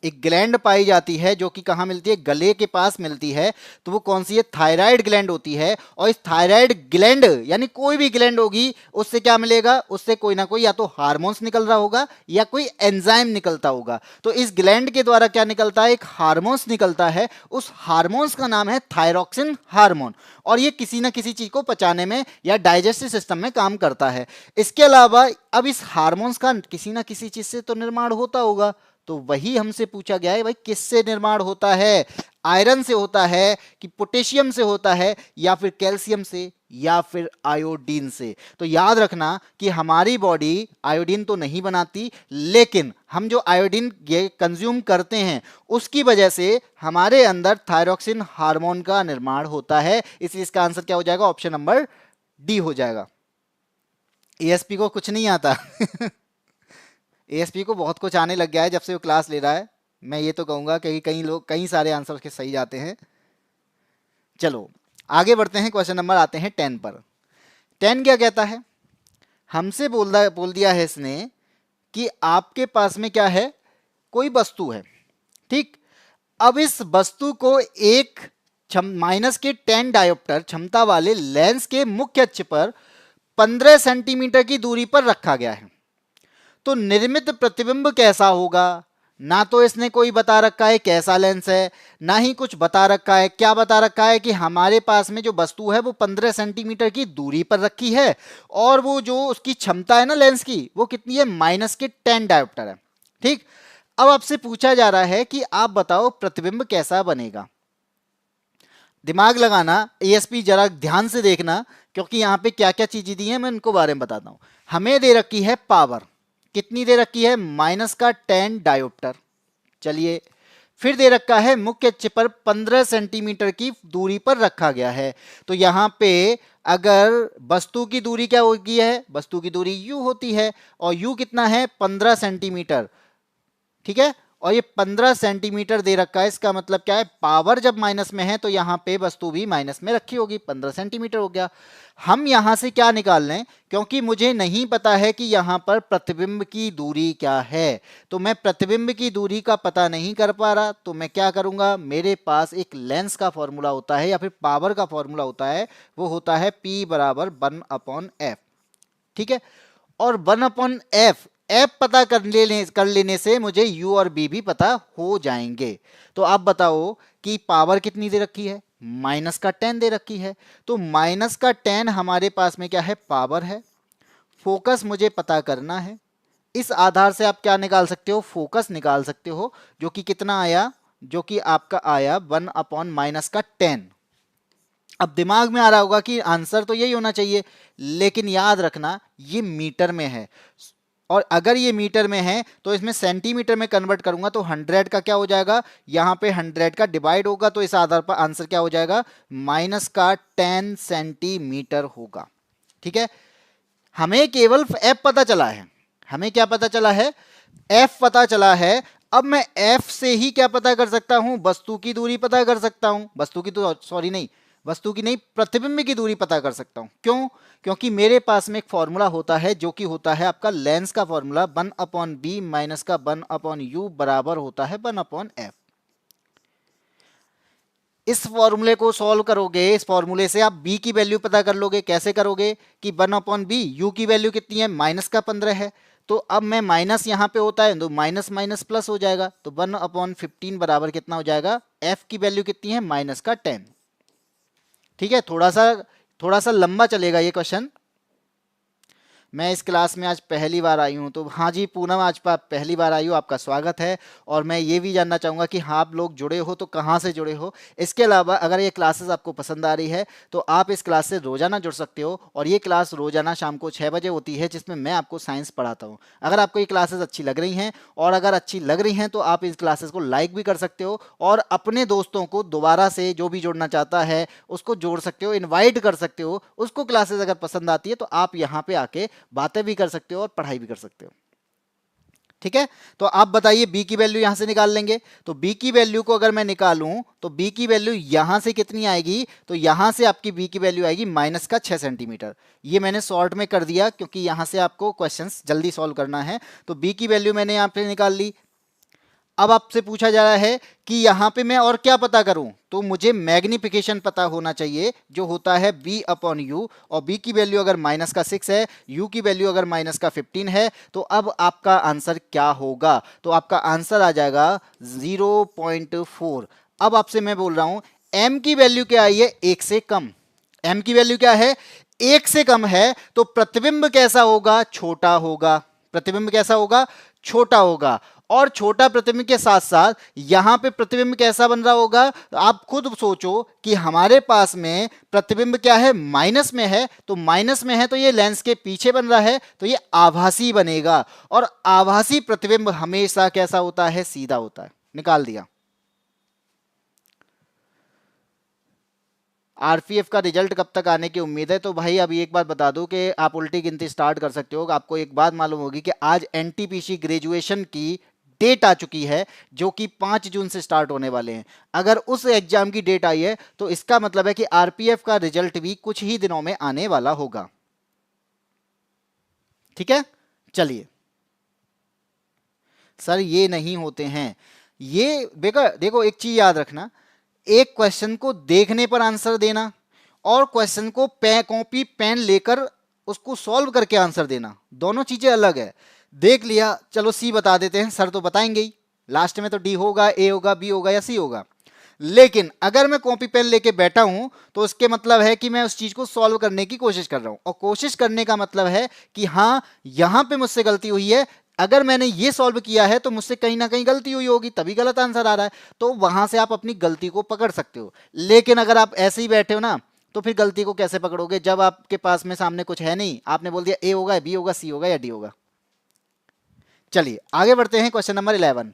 एक ग्लैंड पाई जाती है जो कि कहाँ मिलती है, गले के पास मिलती है। तो वो कौन सी है, थायराइड ग्लैंड होती है। और इस थायराइड ग्लैंड यानी कोई भी ग्लैंड होगी, उससे क्या मिलेगा, उससे कोई ना कोई या तो हार्मोन्स निकल रहा होगा या कोई एंजाइम निकलता होगा। तो इस ग्लैंड के द्वारा क्या निकलता है, एक हार्मोन्स निकलता है। उस हार्मोन्स का नाम है थायरॉक्सिन हार्मोन। और ये किसी ना किसी चीज को पचाने में या डाइजेस्टिव सिस्टम में काम करता है। इसके अलावा अब इस हार्मोन्स का किसी ना किसी चीज से तो निर्माण होता होगा। तो वही हमसे पूछा गया है भाई, किससे निर्माण होता है, आयरन से होता है कि पोटेशियम से होता है, या फिर कैल्शियम से, या फिर आयोडीन से। तो याद रखना कि हमारी बॉडी आयोडीन तो नहीं बनाती, लेकिन हम जो आयोडीन ये कंज्यूम करते हैं उसकी वजह से हमारे अंदर थायरॉक्सिन हार्मोन का निर्माण होता है। इसलिए इसका आंसर क्या हो जाएगा, ऑप्शन नंबर डी हो जाएगा। एएसपी को कुछ नहीं आता एएसपी को बहुत कुछ आने लग गया है जब से वो क्लास ले रहा है। मैं ये तो कहूँगा कि कई सारे आंसर उसके सही जाते हैं। चलो आगे बढ़ते हैं, क्वेश्चन नंबर आते हैं 10 पर। 10 क्या कहता है, हमसे बोल दिया है इसने कि आपके पास में क्या है, कोई वस्तु है, ठीक। अब इस वस्तु को एक -10 डायोप्टर क्षमता वाले लेंस के मुख्य अक्ष पर 15 सेंटीमीटर की दूरी पर रखा गया है। तो निर्मित प्रतिबिंब कैसा होगा, ना तो इसने कोई बता रखा है कैसा लेंस है, ना ही कुछ बता रखा है। क्या बता रखा है कि हमारे पास में जो वस्तु है वो 15 सेंटीमीटर की दूरी पर रखी है, और वो जो उसकी क्षमता है ना लेंस की, वो कितनी है, -10 डायोप्टर है, ठीक। अब आपसे पूछा जा रहा है कि आप बताओ प्रतिबिंब कैसा बनेगा। दिमाग लगाना, एएसपी जरा ध्यान से देखना, क्योंकि यहां पे क्या क्या चीजें दी हैं मैं उनको बारे में बताता हूं। हमें दे रखी है पावर, कितनी दे रखी है, -10 डायोप्टर। चलिए, फिर दे रखा है मुख्य अक्ष पर 15 सेंटीमीटर की दूरी पर रखा गया है। तो यहां पे अगर वस्तु की दूरी क्या होगी है, वस्तु की दूरी u होती है, और u कितना है, 15 सेंटीमीटर, ठीक है। और ये 15 सेंटीमीटर दे रखा है। इसका मतलब क्या है, पावर जब माइनस में है तो यहाँ पे वस्तु भी माइनस में रखी होगी, 15 सेंटीमीटर हो गया। हम यहाँ से क्या निकाल लें, क्योंकि मुझे नहीं पता है कि यहाँ पर प्रतिबिंब की दूरी क्या है, तो मैं प्रतिबिंब की दूरी का पता नहीं कर पा रहा, तो मैं क्या करूँगा, मेरे पास एक लेंस का फॉर्मूला होता है या फिर पावर का फॉर्मूला होता है, वो होता है P बराबर 1/f। ठीक है, और 1/f एफ पता कर लेने से मुझे u और b भी पता हो जाएंगे। तो आप बताओ कि पावर कितनी दे रखी है, -10 दे रखी है, तो -10 हमारे पास में क्या है, पावर है। फोकस मुझे पता करना है, इस आधार से आप क्या निकाल सकते हो, फोकस निकाल सकते हो, जो कि कितना आया, जो कि आपका आया 1/-10। अब दिमाग में आ रहा होगा कि आंसर तो यही होना चाहिए, लेकिन याद रखना ये मीटर में है, और अगर ये मीटर में है तो इसमें सेंटीमीटर में कन्वर्ट करूंगा तो 100 का क्या हो जाएगा, यहाँ पे 100 का डिवाइड होगा, तो इस आधार पर आंसर क्या हो जाएगा, -10 सेंटीमीटर होगा। ठीक है, हमें केवल एफ पता चला है, हमें क्या पता चला है, एफ पता चला है। अब मैं एफ से ही क्या पता कर सकता हूं, वस्तु की दूरी पता कर सकता हूं, वस्तु की तो सॉरी नहीं, वस्तु की नहीं, प्रतिबिंब की दूरी पता कर सकता हूं। क्यों, क्योंकि मेरे पास में एक फॉर्मूला होता है जो कि होता है आपका लेंस का फॉर्मूला, 1/b माइनस का 1/u बराबर होता है 1/f। इस फॉर्मूले को सॉल्व करोगे, इस फॉर्मूले से आप b की वैल्यू पता कर लोगे। कैसे करोगे कि 1/b, u की वैल्यू कितनी है, -15 है, तो अब मैं माइनस यहाँ पे होता है तो माइनस माइनस प्लस हो जाएगा, तो 1/15 बराबर कितना हो जाएगा, f की वैल्यू कितनी है, -10। ठीक है, थोड़ा सा लंबा चलेगा ये क्वेश्चन। मैं इस क्लास में आज पहली बार आई हूँ, तो हाँ जी पूनम, आज पहली बार आई हो, आपका स्वागत है। और मैं ये भी जानना चाहूँगा कि हाँ आप लोग जुड़े हो तो कहाँ से जुड़े हो। इसके अलावा अगर ये क्लासेस आपको पसंद आ रही है तो आप इस क्लास से रोजाना जुड़ सकते हो, और ये क्लास रोजाना शाम को 6 बजे होती है, जिसमें मैं आपको साइंस पढ़ाता हूँ। अगर आपको ये क्लासेस अच्छी लग रही हैं, और अगर अच्छी लग रही हैं तो आप इस क्लासेस को लाइक भी कर सकते हो, और अपने दोस्तों को दोबारा से जो भी जुड़ना चाहता है उसको जोड़ सकते हो, इन्वाइट कर सकते हो। उसको क्लासेस अगर पसंद आती है तो आप यहाँ पे आके बातें भी कर सकते हो और पढ़ाई भी कर सकते हो। ठीक है, तो आप बताइए b की वैल्यू यहां से निकाल लेंगे, तो b की वैल्यू को अगर मैं निकालूं तो b की वैल्यू यहां से कितनी आएगी, तो यहां से आपकी b की वैल्यू आएगी -6 सेंटीमीटर। ये मैंने शॉर्ट में कर दिया क्योंकि यहां से आपको क्वेश्चंस जल्दी सॉल्व करना है। तो b की वैल्यू मैंने यहां पे निकाल ली। अब आपसे पूछा जा रहा है कि यहां पे मैं और क्या पता करूं, तो मुझे मैग्निफिकेशन पता होना चाहिए, जो होता है b/u, और b की वैल्यू अगर -6 है, u की वैल्यू अगर -15 है, तो अब आपका आंसर क्या होगा, तो आपका आंसर आ जाएगा 0.4। अब आपसे मैं बोल रहा हूं m की वैल्यू क्या आई है, 1 से कम। m की वैल्यू क्या है, 1 से कम है, तो प्रतिबिंब कैसा होगा, छोटा होगा। प्रतिबिंब कैसा होगा, छोटा होगा। और छोटा प्रतिबिंब के साथ साथ यहां पे प्रतिबिंब कैसा बन रहा होगा, आप खुद सोचो कि हमारे पास में प्रतिबिंब क्या है, माइनस में है, तो माइनस में है तो ये लेंस के पीछे बन रहा है, तो ये आभासी बनेगा। और आभासी प्रतिबिंब हमेशा कैसा होता है, सीधा होता है। निकाल दिया। आरपीएफ का रिजल्ट कब तक आने की उम्मीद है, तो भाई अभी एक बात बता दूं कि आप उल्टी गिनती स्टार्ट कर सकते हो। आपको एक बात मालूम होगी कि आज एनटीपीसी ग्रेजुएशन की डेट आ चुकी है, जो कि 5 जून से स्टार्ट होने वाले हैं। अगर उस एग्जाम की डेट आई है तो इसका मतलब है कि आरपीएफ का रिजल्ट भी कुछ ही दिनों में आने वाला होगा। ठीक है, चलिए। सर ये नहीं होते हैं, ये देखो एक चीज याद रखना, एक क्वेश्चन को देखने पर आंसर देना और क्वेश्चन को कॉपी पेन लेकर उसको सॉल्व करके आंसर देना, दोनों चीजें अलग है। देख लिया, चलो सी बता देते हैं, सर तो बताएंगे ही, लास्ट में तो डी होगा, ए होगा, बी होगा या सी होगा। लेकिन अगर मैं कॉपी पेन लेके बैठा हूं तो उसके मतलब है कि मैं उस चीज को सॉल्व करने की कोशिश कर रहा हूं, और कोशिश करने का मतलब है कि हाँ यहां पे मुझसे गलती हुई है, अगर मैंने ये सॉल्व किया है तो मुझसे कहीं ना कहीं गलती हुई होगी, तभी गलत आंसर आ रहा है। तो वहां से आप अपनी गलती को पकड़ सकते हो। लेकिन अगर आप ऐसे ही बैठे हो ना, तो फिर गलती को कैसे पकड़ोगे, जब आपके पास में सामने कुछ है नहीं, आपने बोल दिया ए होगा, बी होगा, सी होगा या डी होगा। चलिए आगे बढ़ते हैं, क्वेश्चन नंबर 11।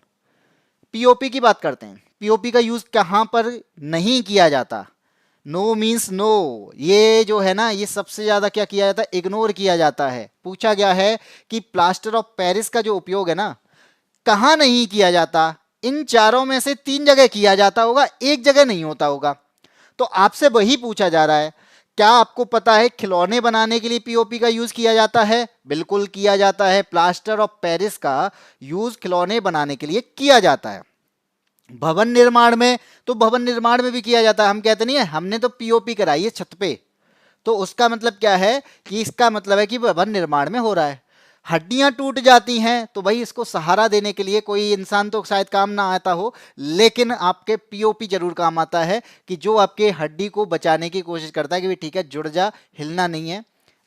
पीओपी की बात करते हैं। पीओपी का यूज कहां पर नहीं किया जाता, नो मीन्स नो, ये जो है ना, ये सबसे ज्यादा क्या किया जाता है, इग्नोर किया जाता है। पूछा गया है कि प्लास्टर ऑफ पेरिस का जो उपयोग है ना, कहाँ नहीं किया जाता? इन चारों में से 3 जगह किया जाता होगा, एक जगह नहीं होता होगा। तो आपसे वही पूछा जा रहा है, क्या आपको पता है खिलौने बनाने के लिए पीओपी का यूज किया जाता है? बिल्कुल किया जाता है। प्लास्टर ऑफ पेरिस का यूज खिलौने बनाने के लिए किया जाता है। भवन निर्माण में, तो भवन निर्माण में भी किया जाता है। हम कहते नहीं है हमने तो पीओपी कराई है छत पे, तो उसका मतलब क्या है कि इसका मतलब है कि भवन निर्माण में हो रहा है। हड्डियां टूट जाती हैं तो भाई इसको सहारा देने के लिए कोई इंसान तो शायद काम ना आता हो, लेकिन आपके पीओपी जरूर काम आता है कि जो आपके हड्डी को बचाने की कोशिश करता है कि भाई ठीक है जुड़ जा, हिलना नहीं है।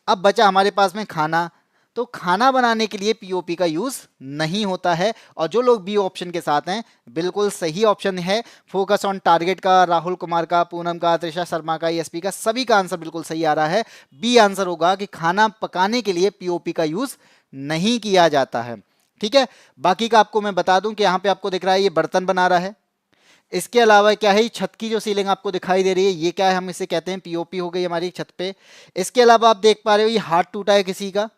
अब बचा हमारे पास में खाना, तो खाना बनाने के लिए पीओपी का यूज नहीं होता है। और जो लोग बी ऑप्शन के साथ हैं, बिल्कुल सही ऑप्शन है। फोकस ऑन टारगेट का, राहुल कुमार का, पूनम का, त्रिशा शर्मा का, एसपी का, सभी का आंसर बिल्कुल सही आ रहा है। बी आंसर होगा कि खाना पकाने के लिए पीओपी का यूज नहीं किया जाता है। ठीक है, बाकी का आपको मैं बता दूं कि यहां पे आपको दिख रहा है ये बर्तन बना रहा है। इसके अलावा क्या है, छत की जो सीलिंग आपको दिखाई दे रही है ये क्या है, हम इसे कहते हैं पीओपी हो गई हमारी छत पे। इसके अलावा आप देख पा रहे हो ये हाथ टूटा है किसी का,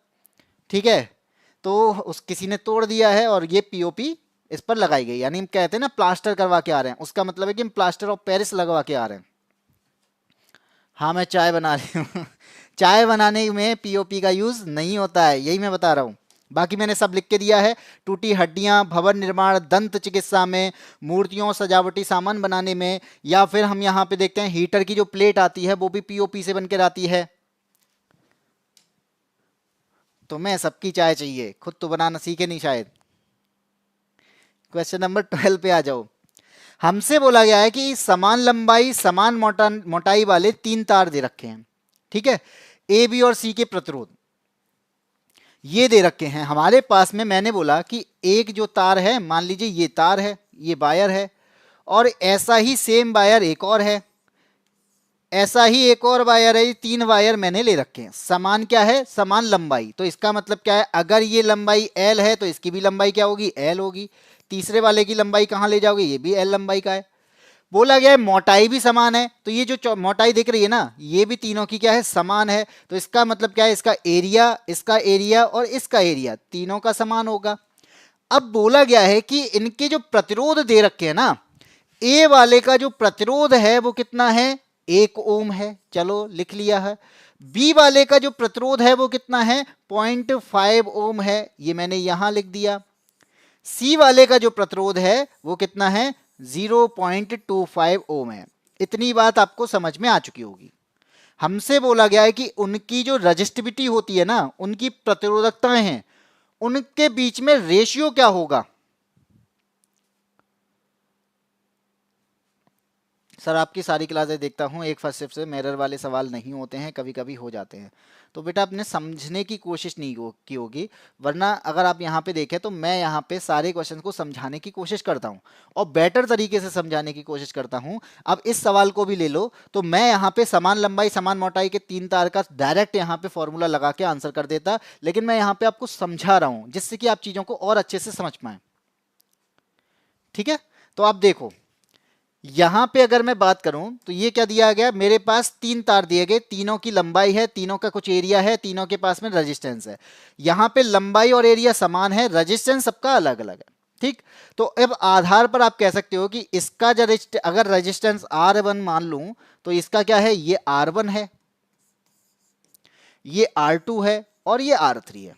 ठीक है, तो उस किसी ने तोड़ दिया है और ये पीओपी इस पर लगाई गई, यानी हम कहते हैं ना प्लास्टर करवा के आ रहे हैं, उसका मतलब है कि हम प्लास्टर ऑफ पेरिस लगवा के आ रहे हैं। हाँ मैं चाय बना रही हूँ चाय बनाने में पीओपी का यूज नहीं होता है, यही मैं बता रहा हूँ। बाकी मैंने सब लिख के दिया है। टूटी हड्डियां भवन निर्माण, दंत चिकित्सा में, मूर्तियों सजावटी सामान बनाने में, या फिर हम यहाँ पे देखते हैं हीटर की जो प्लेट आती है वो भी पीओपी से बनकर आती है। तो मैं सबकी चाय चाहिए, खुद तो बनाना सीखे नहीं शायद। क्वेश्चन नंबर 12 पे आ जाओ। हमसे बोला गया है कि समान लंबाई समान मोटाई वाले 3 तार दे रखे हैं, ठीक है, ए बी और सी के प्रतिरोध ये दे रखे हैं हमारे पास में। मैंने बोला कि एक जो तार है, मान लीजिए ये तार है, ये वायर है, और ऐसा ही सेम वायर एक और है, ऐसा ही एक और वायर है। ये 3 वायर मैंने ले रखे हैं, समान क्या है, समान लंबाई। तो इसका मतलब क्या है, अगर ये लंबाई एल है तो इसकी भी लंबाई क्या होगी, एल होगी। तीसरे वाले की लंबाई कहां ले जाओगे, ये भी एल लंबाई का है। बोला गया है मोटाई भी समान है, तो ये जो मोटाई दिख रही है ना, ये भी तीनों की क्या है, समान है। तो इसका मतलब क्या है, इसका एरिया और इसका एरिया तीनों का समान होगा। अब बोला गया है कि इनके जो प्रतिरोध दे रखे हैं ना, ए वाले का जो प्रतिरोध है वो कितना है, 1 ओम है, चलो लिख लिया है। बी वाले का जो प्रतिरोध है वो कितना है, 0.5 ओम है, ये मैंने यहां लिख दिया। सी वाले का जो प्रतिरोध है वो कितना है, 0.25 ओम है। इतनी बात आपको समझ में आ चुकी होगी। हमसे बोला गया है कि उनकी जो रजिस्टिविटी होती है ना, उनकी प्रतिरोधकताएं हैं, उनके बीच में रेशियो क्या होगा। सर आपकी सारी क्लासेस देखता हूँ, एक फर्स्ट शिफ्ट से मिरर वाले सवाल नहीं होते हैं, कभी कभी हो जाते हैं। तो बेटा आपने समझने की कोशिश नहीं की होगी, वरना अगर आप यहाँ पे देखें तो मैं यहाँ पे सारे क्वेश्चन को समझाने की कोशिश करता हूँ और बेटर तरीके से समझाने की कोशिश करता हूँ। अब इस सवाल को भी ले लो, तो मैं यहाँ पे समान लंबाई समान मोटाई के 3 तार का डायरेक्ट यहाँ पे फॉर्मूला लगा के आंसर कर देता, लेकिन मैं यहाँ पे आपको समझा रहा हूँ जिससे कि आप चीज़ों को और अच्छे से समझ पाएं। ठीक है, तो आप देखो यहां पे अगर मैं बात करूं तो ये क्या दिया गया, मेरे पास 3 तार दिए गए, तीनों की लंबाई है, तीनों का कुछ एरिया है, तीनों के पास में रेजिस्टेंस है। यहां पे लंबाई और एरिया समान है, रेजिस्टेंस सबका अलग अलग है। ठीक, तो अब आधार पर आप कह सकते हो कि इसका जो अगर रेजिस्टेंस R1 मान लूं तो इसका क्या है, ये R1 है, ये R2 है और ये R3 है।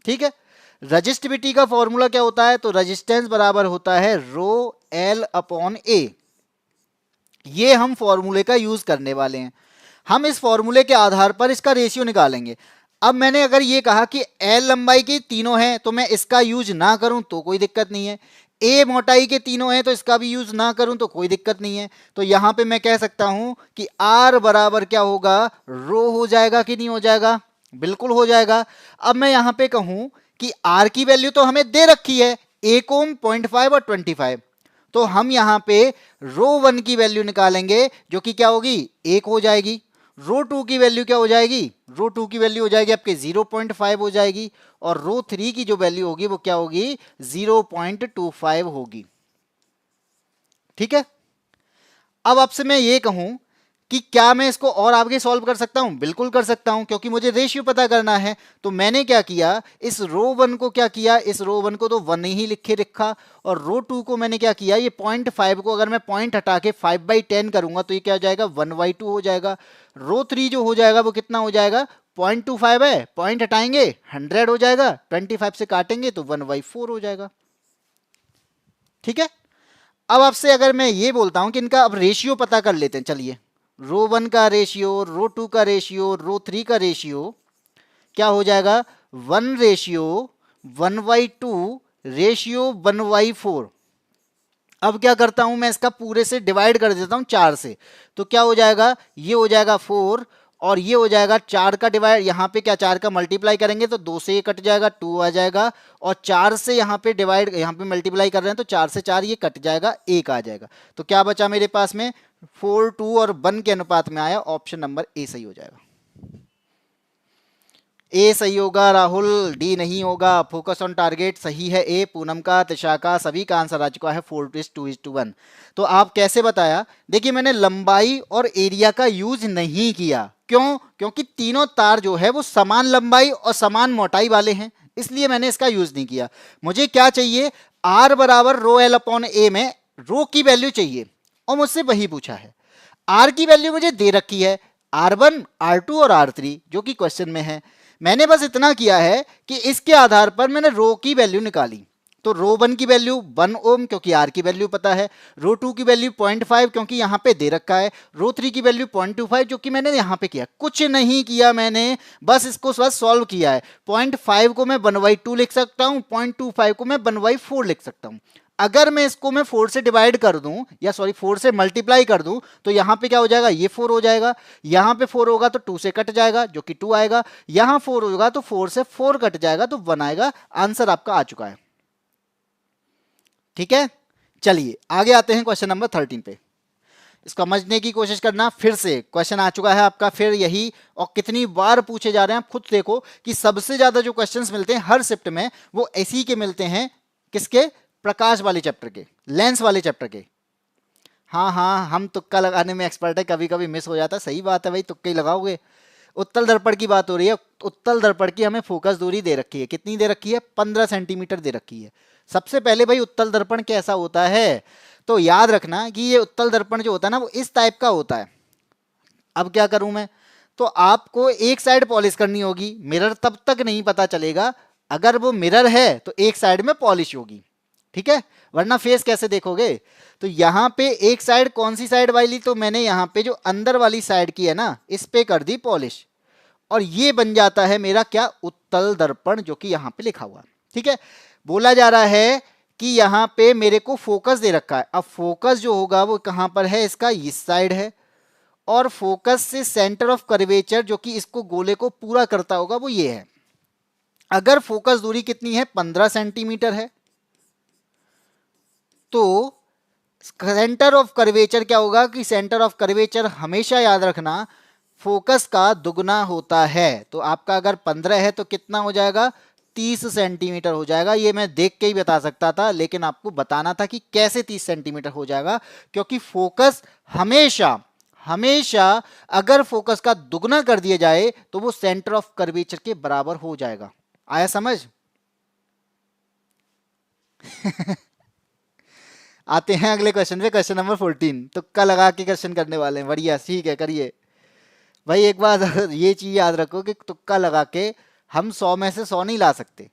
ठीक है, रजिस्टिविटी का फॉर्मूला क्या होता है, तो रजिस्टेंस बराबर होता है रो एल अपॉन ए। ये हम फॉर्मूले का यूज करने वाले हैं। हम इस फॉर्मूले के आधार पर इसका रेशियो निकालेंगे। अब मैंने अगर ये कहा कि एल लंबाई के तीनों हैं तो मैं इसका यूज ना करूं तो कोई दिक्कत नहीं है, ए मोटाई के तीनों हैं तो इसका भी यूज ना करूं तो कोई दिक्कत नहीं है। तो यहां पे मैं कह सकता हूं कि आर बराबर क्या होगा, रो हो जाएगा कि नहीं हो जाएगा, बिल्कुल हो जाएगा। अब मैं यहां पे कहूं कि आर की वैल्यू तो हमें दे रखी है, 1 ओम, 0.5 और 25, तो हम यहां पे रो 1 की वैल्यू निकालेंगे जो कि क्या होगी, 1 हो जाएगी। रो 2 की वैल्यू क्या हो जाएगी, रो 2 की वैल्यू हो जाएगी आपके 0.5 हो जाएगी, और रो 3 की जो वैल्यू होगी वो क्या होगी, 0.25 होगी। ठीक है, अब आपसे मैं ये कहूं कि क्या मैं इसको और आगे सॉल्व कर सकता हूं? बिल्कुल कर सकता हूं, क्योंकि मुझे रेशियो पता करना है। तो मैंने क्या किया, इस रो वन को क्या किया, इस रो वन को तो वन ही लिखे रखा, और रो टू को मैंने क्या किया, ये 0.5 को अगर मैं पॉइंट हटा के 5/10 करूंगा तो ये क्या हो जाएगा, 1/2 हो जाएगा। रो थ्री जो हो जाएगा वो कितना हो जाएगा, 0.25 है, पॉइंट हटाएंगे 100 हो जाएगा, 25 से काटेंगे तो 1/4 हो जाएगा। ठीक है। अब आपसे अगर मैं ये बोलता हूं कि इनका अब रेशियो पता कर लेते हैं, चलिए रो वन का रेशियो, रो टू का रेशियो, रो थ्री का रेशियो क्या हो जाएगा, 1:1/2 रेशियो 1/4। अब क्या करता हूं मैं, इसका पूरे से डिवाइड कर देता हूं 4 से, तो क्या हो जाएगा, ये हो जाएगा 4 और ये हो जाएगा 4 का डिवाइड, यहाँ पे क्या 4 का मल्टीप्लाई करेंगे तो 2 से ये कट जाएगा, 2 आ जाएगा, और 4 से यहाँ पे डिवाइड, यहाँ पे मल्टीप्लाई कर रहे हैं तो 4 से 4 ये कट जाएगा, 1 आ जाएगा। तो क्या बचा मेरे पास में, 4, 2 और 1 के अनुपात में आया, ऑप्शन नंबर ए सही हो जाएगा। ए सही होगा राहुल, डी नहीं होगा। फोकस ऑन टारगेट सही है ए, पूनम का, तिशा का, सभी का आंसर आ चुका है 4:2:1। तो आप कैसे बताया, देखिए मैंने लंबाई और एरिया का यूज नहीं किया, क्यों, क्योंकि तीनों तार जो है वो समान लंबाई और समान मोटाई वाले हैं, इसलिए मैंने इसका यूज नहीं किया। मुझे क्या चाहिए, आर बराबर रो एल अपॉन ए में रो की वैल्यू चाहिए, और मुझसे वही पूछा है। आर की वैल्यू मुझे दे रखी है, R1, R2 और R3 जो कि क्वेश्चन में है। मैंने बस इतना किया है कि इसके आधार पर मैंने रो की वैल्यू निकाली। तो रो वन की वैल्यू 1 ओम, क्योंकि आर की वैल्यू पता है। रो टू की वैल्यू 0.5, क्योंकि यहाँ पे दे रखा है। रो थ्री की वैल्यू 0.25, जो कि मैंने यहाँ पे किया, कुछ नहीं किया मैंने, बस इसको बस सॉल्व किया है। 0.5 को मैं 1/2 लिख सकता हूँ, 0.25 को मैं 1/4 लिख सकता हूँ। अगर मैं इसको मैं 4 से डिवाइड कर दूं, या सॉरी 4 से मल्टीप्लाई कर दूं, तो यहां पे क्या हो जाएगा, ये 4 हो जाएगा, यहां पे 4 होगा तो 2 से कट जाएगा जो कि 2 आएगा, यहां 4 होगा तो 4 से 4 कट जाएगा तो 1 आएगा। आंसर आपका आ चुका है। ठीक है, चलिए आगे आते हैं क्वेश्चन नंबर 13 पे। इसको समझने की कोशिश करना। फिर से क्वेश्चन आ चुका है आपका, फिर यही, और कितनी बार पूछे जा रहे हैं आप खुद देखो कि सबसे ज्यादा जो क्वेश्चंस मिलते हैं हर शिफ्ट में वो ऐसी के मिलते हैं, किसके, प्रकाश वाले चैप्टर के, लेंस वाले चैप्टर के। हाँ हाँ, हम तुक्का लगाने में एक्सपर्ट है, कभी कभी मिस हो जाता है, सही बात है भाई, तुक्के ही लगाओगे। उत्तल दर्पण की बात हो रही है, उत्तल दर्पण की हमें फोकस दूरी दे रखी है, कितनी दे रखी है, 15 सेंटीमीटर दे रखी है। सबसे पहले भाई उत्तल दर्पण कैसा होता है, तो याद रखना कि ये उत्तल दर्पण जो होता है ना वो इस टाइप का होता है। अब क्या करूं मैं, तो आपको एक साइड पॉलिश करनी होगी, मिरर तब तक नहीं पता चलेगा, अगर वो मिरर है तो एक साइड में पॉलिश होगी, ठीक है, वरना फेस कैसे देखोगे। तो यहां पे एक साइड, कौन सी साइड वाली, तो मैंने यहां पे जो अंदर वाली साइड की है ना, इस पे कर दी पॉलिश, और ये बन जाता है मेरा क्या, उत्तल दर्पण, जो कि यहां पे लिखा हुआ। ठीक है, बोला जा रहा है कि यहां पे मेरे को फोकस दे रखा है। अब फोकस जो होगा वो कहां पर है, इसका इस साइड है, और फोकस से सेंटर ऑफ कर्वेचर जो कि इसको गोले को पूरा करता होगा वो ये है। अगर फोकस दूरी कितनी है, 15 सेंटीमीटर है, तो सेंटर ऑफ कर्वेचर क्या होगा कि सेंटर ऑफ कर्वेचर हमेशा याद रखना फोकस का दुगना होता है। तो आपका अगर 15 है तो कितना हो जाएगा, 30 सेंटीमीटर हो जाएगा। ये मैं देख के ही बता सकता था, लेकिन आपको बताना था कि कैसे 30 सेंटीमीटर हो जाएगा, क्योंकि फोकस हमेशा हमेशा अगर फोकस का दुगना कर दिया जाए तो वो सेंटर ऑफ कर्वेचर के बराबर हो जाएगा। आया समझ? आते हैं अगले क्वेश्चन पे, क्वेश्चन नंबर 14। तुक्का लगा के क्वेश्चन करने वाले हैं, बढ़िया, ठीक है, करिए भाई। एक बात ये चीज याद रखो कि तुक्का लगा के हम 100 में से 100 नहीं ला सकते।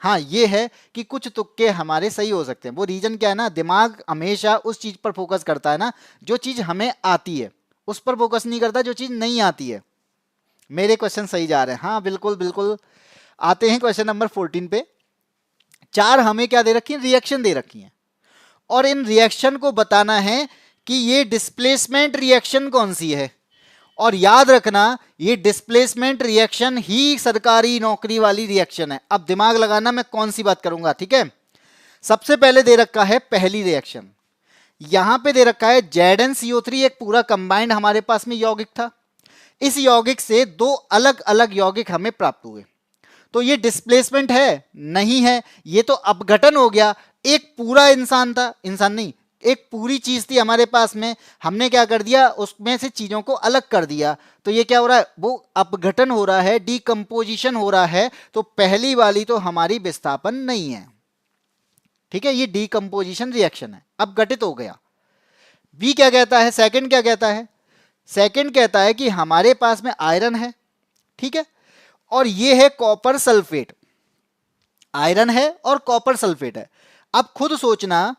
हाँ ये है कि कुछ तुक्के हमारे सही हो सकते हैं। वो रीजन क्या है ना, दिमाग हमेशा उस चीज पर फोकस करता है ना जो चीज हमें आती है, उस पर फोकस नहीं करता जो चीज नहीं आती है। मेरे क्वेश्चन सही जा रहे हैं, हाँ बिल्कुल बिल्कुल। आते हैं क्वेश्चन नंबर 14 पे। 4 हमें क्या दे रखी है, रिएक्शन दे रखी है, और इन रिएक्शन को बताना है कि ये डिस्प्लेसमेंट रिएक्शन कौन सी है। और याद रखना ये डिस्प्लेसमेंट रिएक्शन ही सरकारी नौकरी वाली रिएक्शन है। अब दिमाग लगाना मैं कौन सी बात करूंगा, ठीक है। सबसे पहले दे रखा है पहली रिएक्शन, यहां पे दे रखा है ZnCO3, एक पूरा कंबाइंड हमारे पास में यौगिक था। इस यौगिक से 2 अलग अलग यौगिक हमें प्राप्त हुए, तो ये डिस्प्लेसमेंट है नहीं है, ये तो अपघटन हो गया। एक पूरा इंसान था, इंसान नहीं, एक पूरी चीज थी हमारे पास में, हमने क्या कर दिया, उसमें से चीजों को अलग कर दिया, तो ये क्या हो रहा है, वो अपघटन हो रहा है, डीकंपोजिशन हो रहा है। तो पहली वाली तो हमारी विस्थापन नहीं है, ठीक है, ये डीकंपोजिशन रिएक्शन है, अब घटित हो गया। बी क्या कहता है, सेकंड क्या कहता है, सेकंड कहता है कि हमारे पास में आयरन है, ठीक है, और ये है कॉपर सल्फेट, आयरन है और कॉपर सल्फेट है। अब खुद सोचना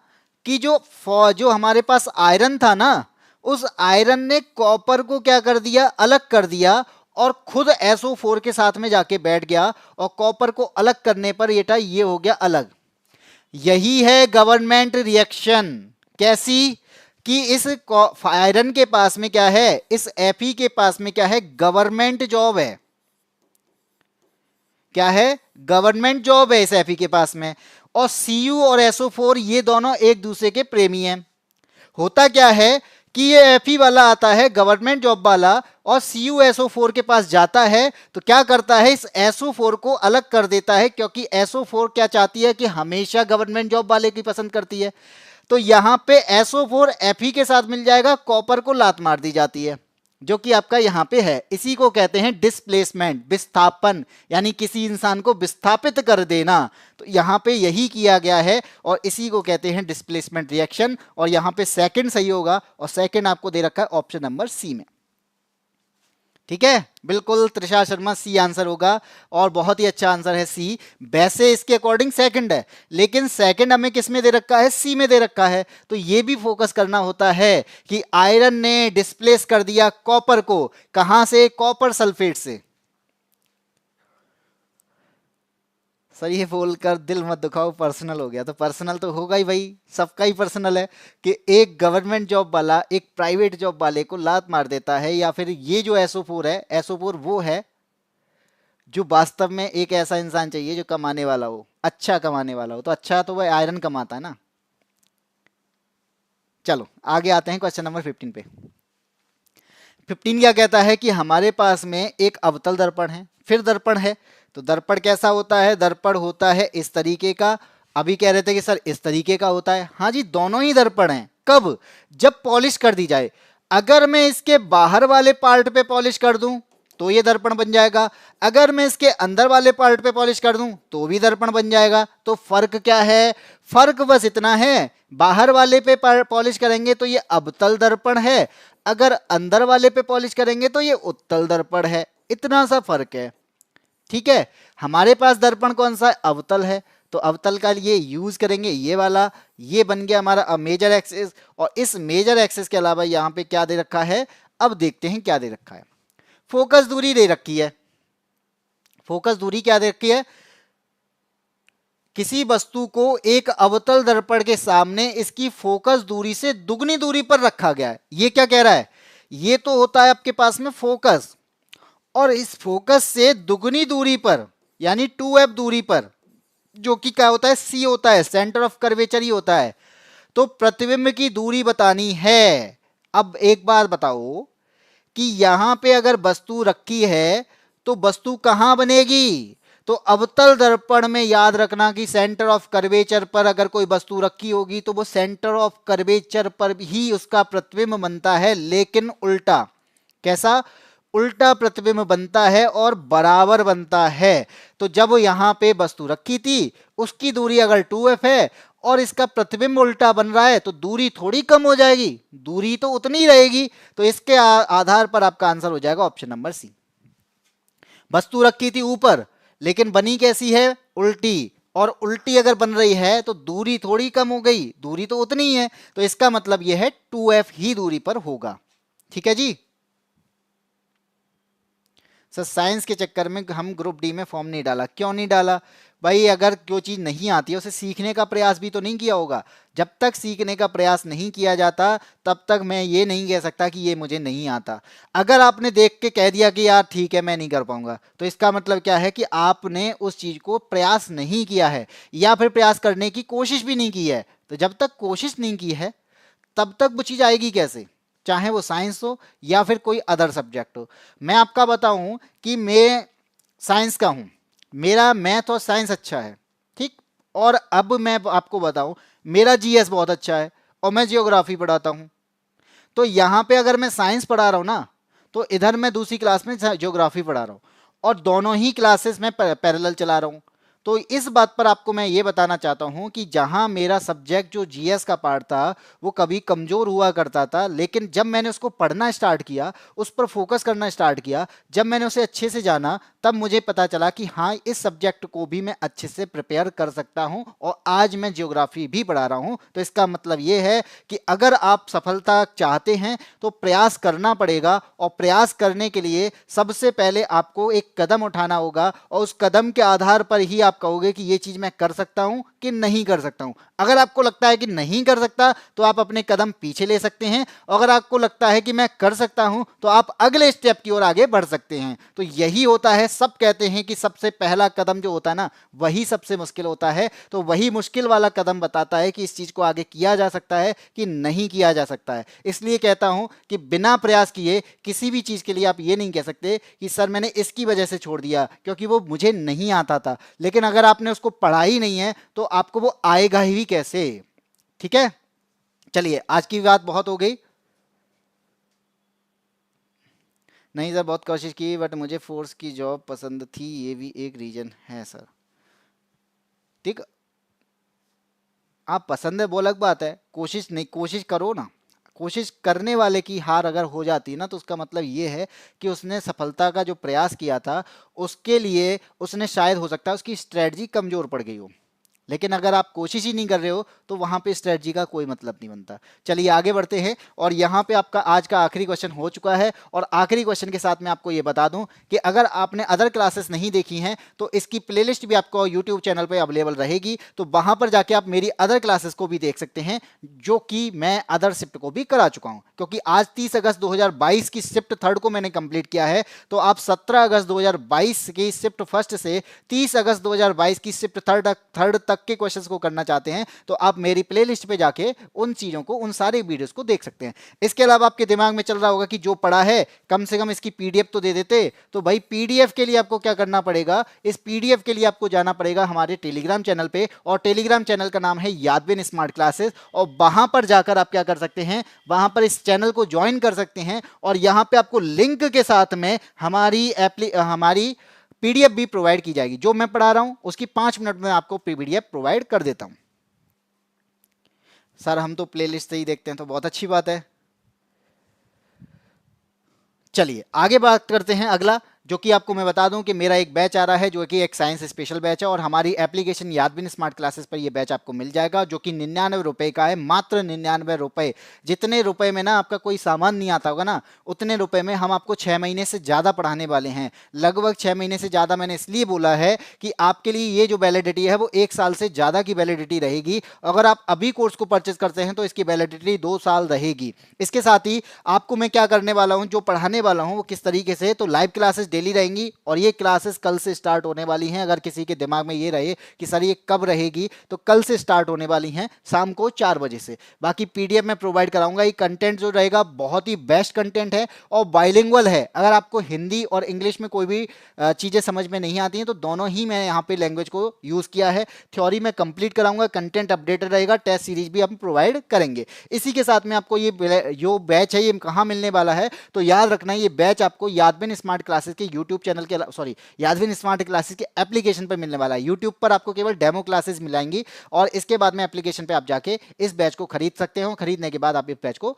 कि जो हमारे पास आयरन था ना, उस आयरन ने कॉपर को क्या कर दिया, अलग कर दिया, और खुद SO4 के साथ में जाके बैठ गया, और कॉपर को अलग करने पर ये हो गया अलग। यही है गवर्नमेंट रिएक्शन। कैसी, कि इस आयरन के पास में क्या है, इस Fe के पास में क्या है, गवर्नमेंट जॉब है, क्या है, गवर्नमेंट जॉब है इस Fe के पास में। और Cu और SO4 ये दोनों एक दूसरे के प्रेमी हैं। होता क्या है कि ये Fe वाला आता है गवर्नमेंट जॉब वाला, और CuSO4 के पास जाता है, तो क्या करता है, इस SO4 को अलग कर देता है, क्योंकि SO4 क्या चाहती है कि हमेशा गवर्नमेंट जॉब वाले की पसंद करती है। तो यहां पे SO4 Fe के साथ मिल जाएगा, कॉपर को लात मार दी जाती है, जो कि आपका यहां पे है। इसी को कहते हैं डिस्प्लेसमेंट, विस्थापन, यानी किसी इंसान को विस्थापित कर देना। तो यहां पे यही किया गया है, और इसी को कहते हैं डिस्प्लेसमेंट रिएक्शन। और यहां पे सेकंड सही होगा, और सेकंड आपको दे रखा है ऑप्शन नंबर सी में, ठीक है, बिल्कुल त्रिषा शर्मा, सी आंसर होगा, और बहुत ही अच्छा आंसर है सी। वैसे इसके अकॉर्डिंग सेकंड है, लेकिन सेकंड हमें किस में दे रखा है, सी में दे रखा है। तो ये भी फोकस करना होता है कि आयरन ने डिस्प्लेस कर दिया कॉपर को, कहां से, कॉपर सल्फेट से। सर ये बोलकर दिल मत दुखाओ, पर्सनल हो गया, तो पर्सनल तो होगा ही भाई, सबका ही पर्सनल है, कि एक गवर्नमेंट जॉब वाला एक प्राइवेट जॉब वाले को लात मार देता है, या फिर ये जो SO4 है, SO4 वो है जो वास्तव में एक ऐसा इंसान चाहिए जो कमाने वाला हो, अच्छा कमाने वाला हो, तो अच्छा तो वह आयरन कमाता है ना। चलो आगे आते हैं क्वेश्चन नंबर 15 पे। 15 क्या कहता है कि हमारे पास में एक अवतल दर्पण है, फिर दर्पण है। तो दर्पण कैसा होता है, दर्पण होता है इस तरीके का। अभी कह रहे थे कि सर इस तरीके का होता है, हाँ जी, दोनों ही दर्पण हैं। कब, जब पॉलिश कर दी जाए। अगर मैं इसके बाहर वाले पार्ट पे पॉलिश कर दूं तो ये दर्पण बन जाएगा, अगर मैं इसके अंदर वाले पार्ट पे पॉलिश कर दूं तो भी दर्पण बन जाएगा। तो फर्क क्या है, फर्क बस इतना है, बाहर वाले पे पॉलिश करेंगे तो ये अवतल दर्पण है, अगर अंदर वाले पे पॉलिश करेंगे तो ये उत्तल दर्पण है, इतना सा फर्क है, ठीक है। हमारे पास दर्पण कौन सा है, अवतल है, तो अवतल का लिए यूज करेंगे ये वाला। ये बन गया हमारा मेजर एक्सिस, और इस मेजर एक्सिस के अलावा यहाँ पे क्या दे रखा है, अब देखते हैं क्या दे रखा है। फोकस दूरी दे रखी है, फोकस दूरी क्या दे रखी है, किसी वस्तु को एक अवतल दर्पण के सामने इसकी फोकस दूरी से दुगनी दूरी पर रखा गया है। ये क्या कह रहा है, ये तो होता है आपके पास में फोकस, और इस फोकस से दुगनी दूरी पर यानी 2f दूरी पर, जो कि क्या होता है, c होता है, सेंटर ऑफ कर्वेचर ही होता है, तो प्रतिबिंब की दूरी बतानी है। अब एक बात बताओ कि यहां पे अगर वस्तु रखी है तो वस्तु कहां बनेगी, तो अवतल दर्पण में याद रखना कि सेंटर ऑफ कर्वेचर पर अगर कोई वस्तु रखी होगी तो वो सेंटर ऑफ कर्वेचर पर ही उसका प्रतिबिंब बनता है, लेकिन उल्टा, कैसा, उल्टा प्रतिबिंब बनता है और बराबर बनता है। तो जब यहां पे वस्तु रखी थी उसकी दूरी अगर 2f है और इसका प्रतिबिंब उल्टा बन रहा है तो दूरी थोड़ी कम हो जाएगी, दूरी तो उतनी ही रहेगी। तो इसके आधार पर आपका आंसर हो जाएगा ऑप्शन नंबर सी। वस्तु रखी थी ऊपर लेकिन बनी कैसी है, उल्टी, और उल्टी अगर बन रही है तो दूरी थोड़ी कम हो गई, दूरी तो उतनी ही है, तो इसका मतलब यह है 2f ही दूरी पर होगा, ठीक है जी। सर साइंस के चक्कर में हम ग्रुप डी में फॉर्म नहीं डाला, क्यों नहीं डाला भाई, अगर कोई चीज़ नहीं आती है उसे सीखने का प्रयास भी तो नहीं किया होगा। जब तक सीखने का प्रयास नहीं किया जाता तब तक मैं ये नहीं कह सकता कि ये मुझे नहीं आता। अगर आपने देख के कह दिया कि यार ठीक है मैं नहीं कर पाऊंगा, तो इसका मतलब क्या है कि आपने उस चीज़ को प्रयास नहीं किया है, या फिर प्रयास करने की कोशिश भी नहीं की है। तो जब तक कोशिश नहीं की है तब तक वो चीज़ आएगी कैसे, चाहे वो साइंस हो या फिर कोई अदर सब्जेक्ट हो। मैं आपका बताऊं कि मैं साइंस का हूं, मेरा मैथ और साइंस अच्छा है, ठीक, और अब मैं आपको बताऊं मेरा जीएस बहुत अच्छा है और मैं जियोग्राफी पढ़ाता हूँ। तो यहाँ पे अगर मैं साइंस पढ़ा रहा हूँ ना, तो इधर मैं दूसरी क्लास में ज्योग्राफी पढ़ा रहा हूँ, और दोनों ही क्लासेस में पैरेलल चला रहा हूँ। तो इस बात पर आपको मैं ये बताना चाहता हूँ कि जहाँ मेरा सब्जेक्ट जो जीएस का पार्ट था वो कभी कमज़ोर हुआ करता था, लेकिन जब मैंने उसको पढ़ना स्टार्ट किया, उस पर फोकस करना स्टार्ट किया, जब मैंने उसे अच्छे से जाना, तब मुझे पता चला कि हाँ, इस सब्जेक्ट को भी मैं अच्छे से प्रिपेयर कर सकता हूँ, और आज मैं ज्योग्राफी भी पढ़ा रहा हूँ। तो इसका मतलब ये है कि अगर आप सफलता चाहते हैं तो प्रयास करना पड़ेगा, और प्रयास करने के लिए सबसे पहले आपको एक कदम उठाना होगा, और उस कदम के आधार पर ही आप कहोगे कि ये चीज़ मैं कर सकता हूँ कि नहीं कर सकता हूँ। अगर आपको लगता है कि नहीं कर सकता तो आप अपने कदम पीछे ले सकते हैं, और अगर आपको लगता है कि मैं कर सकता हूँ तो आप अगले स्टेप की ओर आगे बढ़ सकते हैं। तो यही होता है, सब कहते हैं कि सबसे पहला कदम जो होता है ना, वही सबसे मुश्किल होता है। तो वही मुश्किल वाला कदम बताता है कि इस चीज़ को आगे किया जा सकता है कि नहीं किया जा सकता है। इसलिए कहता हूं कि बिना प्रयास किए किसी भी चीज़ के लिए आप ये नहीं कह सकते कि सर मैंने इसकी वजह से छोड़ दिया क्योंकि वो मुझे नहीं आता था। लेकिन अगर आपने उसको पढ़ा ही नहीं है तो आपको वो आएगा ही कैसे? ठीक है, चलिए आज की बात बहुत हो गई। नहीं सर, बहुत कोशिश की बट मुझे फोर्स की जॉब पसंद थी, ये भी एक रीजन है सर। ठीक, आप पसंद है वो अलग बात है, कोशिश नहीं, कोशिश करो ना। कोशिश करने वाले की हार अगर हो जाती है ना, तो उसका मतलब ये है कि उसने सफलता का जो प्रयास किया था उसके लिए उसने शायद हो सकता है उसकी स्ट्रेटजी कमजोर पड़ गई हो। लेकिन अगर आप कोशिश ही नहीं कर रहे हो तो वहां पे स्ट्रेटजी का कोई मतलब नहीं बनता। चलिए आगे बढ़ते हैं, और यहाँ पे आपका आज का आखिरी क्वेश्चन हो चुका है। और आखिरी क्वेश्चन के साथ मैं आपको ये बता दूं कि अगर आपने अदर क्लासेस नहीं देखी हैं तो इसकी प्लेलिस्ट भी आपको यूट्यूब चैनल पे अवेलेबल रहेगी, तो वहां पर जाके आप मेरी अदर क्लासेस को भी देख सकते हैं, जो कि मैं अदर शिफ्ट को भी करा चुका हूं। क्योंकि आज 30 अगस्त 2022 की शिफ्ट थर्ड को मैंने कंप्लीट किया है, तो आप 17 अगस्त 2022 की शिफ्ट फर्स्ट से 30 अगस्त 2022 की शिफ्ट थर्ड तक के क्वेश्चंस को करना चाहते हैं तो आप मेरी प्लेलिस्ट पे जाके उन चीजों को, उन सारे वीडियोस को देख सकते हैं। इसके अलावा आपके दिमाग में चल रहा होगा कि जो पढ़ा है कम से कम इसकी पीडीएफ तो दे देते। तो भाई पीडीएफ के लिए आपको क्या करना पड़ेगा, इस पीडीएफ के लिए आपको जाना पड़ेगा हमारे टेलीग्राम चैनल पे, और टेलीग्राम चैनल का नाम है यादविन स्मार्ट क्लासेस। और वहां पर जाकर आप क्या कर सकते हैं, वहां पर इस चैनल को ज्वाइन कर सकते हैं, और यहां पे आपको लिंक के साथ में हमारी पीडीएफ भी प्रोवाइड की जाएगी। जो मैं पढ़ा रहा हूं उसकी 5 मिनट में आपको पीडीएफ प्रोवाइड कर देता हूं। सर हम तो प्लेलिस्ट से ही देखते हैं, तो बहुत अच्छी बात है। चलिए आगे बात करते हैं अगला, जो कि आपको मैं बता दूं कि मेरा एक बैच आ रहा है जो कि एक साइंस स्पेशल बैच है, और हमारी एप्लीकेशन यादविन स्मार्ट क्लासेस पर ये बैच आपको मिल जाएगा, जो कि 99 रुपए का है, मात्र 99 रुपए। जितने रुपए में ना आपका कोई सामान नहीं आता होगा ना, उतने रुपए में हम आपको 6 महीने से ज़्यादा पढ़ाने वाले हैं। लगभग 6 महीने से ज़्यादा मैंने इसलिए बोला है कि आपके लिए ये जो वैलिडिटी है वो 1 साल से ज़्यादा की वैलिडिटी रहेगी। अगर आप अभी कोर्स को परचेज करते हैं तो इसकी वैलिडिटी 2 साल रहेगी। इसके साथ ही आपको मैं क्या करने वाला हूँ, जो पढ़ाने वाला हूँ वो किस तरीके से, तो लाइव क्लासेस डेली रहेंगी, और ये क्लासेस कल से स्टार्ट होने वाली हैं। अगर किसी के दिमाग में ये रहे कि सर ये कब रहेगी, तो कल से स्टार्ट होने वाली हैं शाम को 4 बजे से। बाकी पीडीएफ में प्रोवाइड कराऊंगा। ये कंटेंट जो रहेगा बहुत ही बेस्ट कंटेंट है, और बाइलिंगुअल है। अगर आपको हिंदी और इंग्लिश में कोई भी चीज़ें समझ में नहीं आती हैं तो दोनों ही मैं यहाँ पे लैंग्वेज को यूज़ किया है। थ्योरी में कंप्लीट कराऊंगा, कंटेंट अपडेटेड रहेगा, टेस्ट सीरीज भी हम प्रोवाइड करेंगे। इसी के साथ में आपको ये जो बैच है ये कहाँ मिलने वाला है, तो याद रखना ये बैच आपको यादविन स्मार्ट क्लासेस के यूट्यूब चैनल के, सॉरी, यादविन स्मार्ट क्लासेस के एप्लीकेशन पर मिलने वाला है। यूट्यूब पर आपको केवल डेमो क्लासेस मिलाएंगी, और इसके बाद में एप्लीकेशन पे आप जाके इस बैच को खरीद सकते हो। खरीदने के बाद आप इस बैच को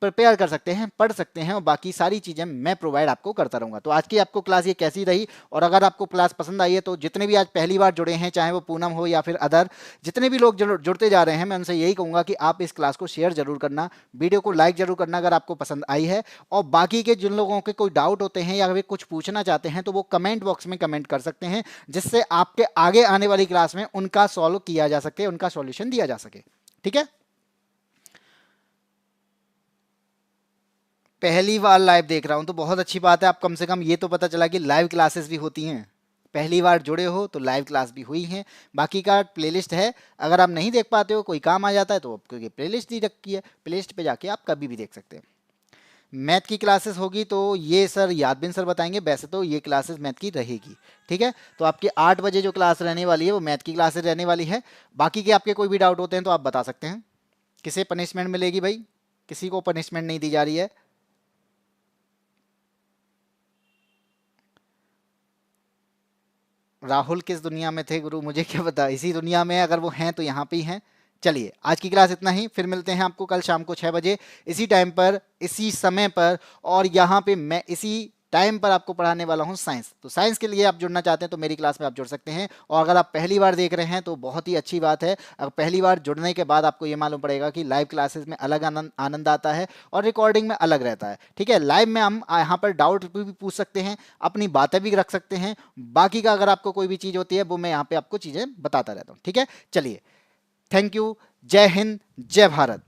प्रिपेयर कर सकते हैं, पढ़ सकते हैं, और बाकी सारी चीज़ें मैं प्रोवाइड आपको करता रहूँगा। तो आज की आपको क्लास ये कैसी रही, और अगर आपको क्लास पसंद आई है तो जितने भी आज पहली बार जुड़े हैं, चाहे वो पूनम हो या फिर अदर जितने भी लोग जुड़ते जा रहे हैं, मैं उनसे यही कहूँगा कि आप इस क्लास को शेयर जरूर करना, वीडियो को लाइक जरूर करना अगर आपको पसंद आई है। और बाकी के जिन लोगों के कोई डाउट होते हैं या वे कुछ पूछना चाहते हैं तो वो कमेंट बॉक्स में कमेंट कर सकते हैं, जिससे आपके आगे आने वाली क्लास में उनका सॉल्व किया जा सके, उनका सॉल्यूशन दिया जा सके। ठीक है, पहली बार लाइव देख रहा हूं तो बहुत अच्छी बात है। आप कम से कम ये तो पता चला कि लाइव क्लासेस भी होती हैं। पहली बार जुड़े हो तो लाइव क्लास भी हुई हैं। बाकी का प्लेलिस्ट है, अगर आप नहीं देख पाते हो, कोई काम आ जाता है, तो क्योंकि प्लेलिस्ट दी रखी है, प्लेलिस्ट पे जाके आप कभी भी देख सकते हैं। मैथ की क्लासेस होगी तो ये सर यादबिन सर बताएंगे, वैसे तो ये क्लासेस मैथ की रहेगी। ठीक है, तो आपकी 8 बजे जो क्लास रहने वाली है वो मैथ की क्लासेस रहने वाली है। बाकी के आपके कोई भी डाउट होते हैं तो आप बता सकते हैं। किसे पनिशमेंट मिलेगी भाई? किसी को पनिशमेंट नहीं दी जा रही है। राहुल किस दुनिया में थे गुरु, मुझे क्या पता, इसी दुनिया में अगर वो हैं तो यहाँ पे ही हैं। चलिए आज की क्लास इतना ही, फिर मिलते हैं आपको कल शाम को 6 बजे इसी टाइम पर, इसी समय पर, और यहाँ पे मैं इसी टाइम पर आपको पढ़ाने वाला हूँ साइंस। तो साइंस के लिए आप जुड़ना चाहते हैं तो मेरी क्लास में आप जुड़ सकते हैं, और अगर आप पहली बार देख रहे हैं तो बहुत ही अच्छी बात है। अगर पहली बार जुड़ने के बाद आपको ये मालूम पड़ेगा कि लाइव क्लासेस में अलग आनंद आनंद आता है और रिकॉर्डिंग में अलग रहता है। ठीक है, लाइव में हम यहाँ पर डाउट भी पूछ सकते हैं, अपनी बातें भी रख सकते हैं, बाकी का अगर आपको कोई भी चीज़ होती है वो मैं यहाँ पे आपको चीज़ें बताता रहता हूँ। ठीक है, चलिए, थैंक यू, जय हिंद, जय भारत।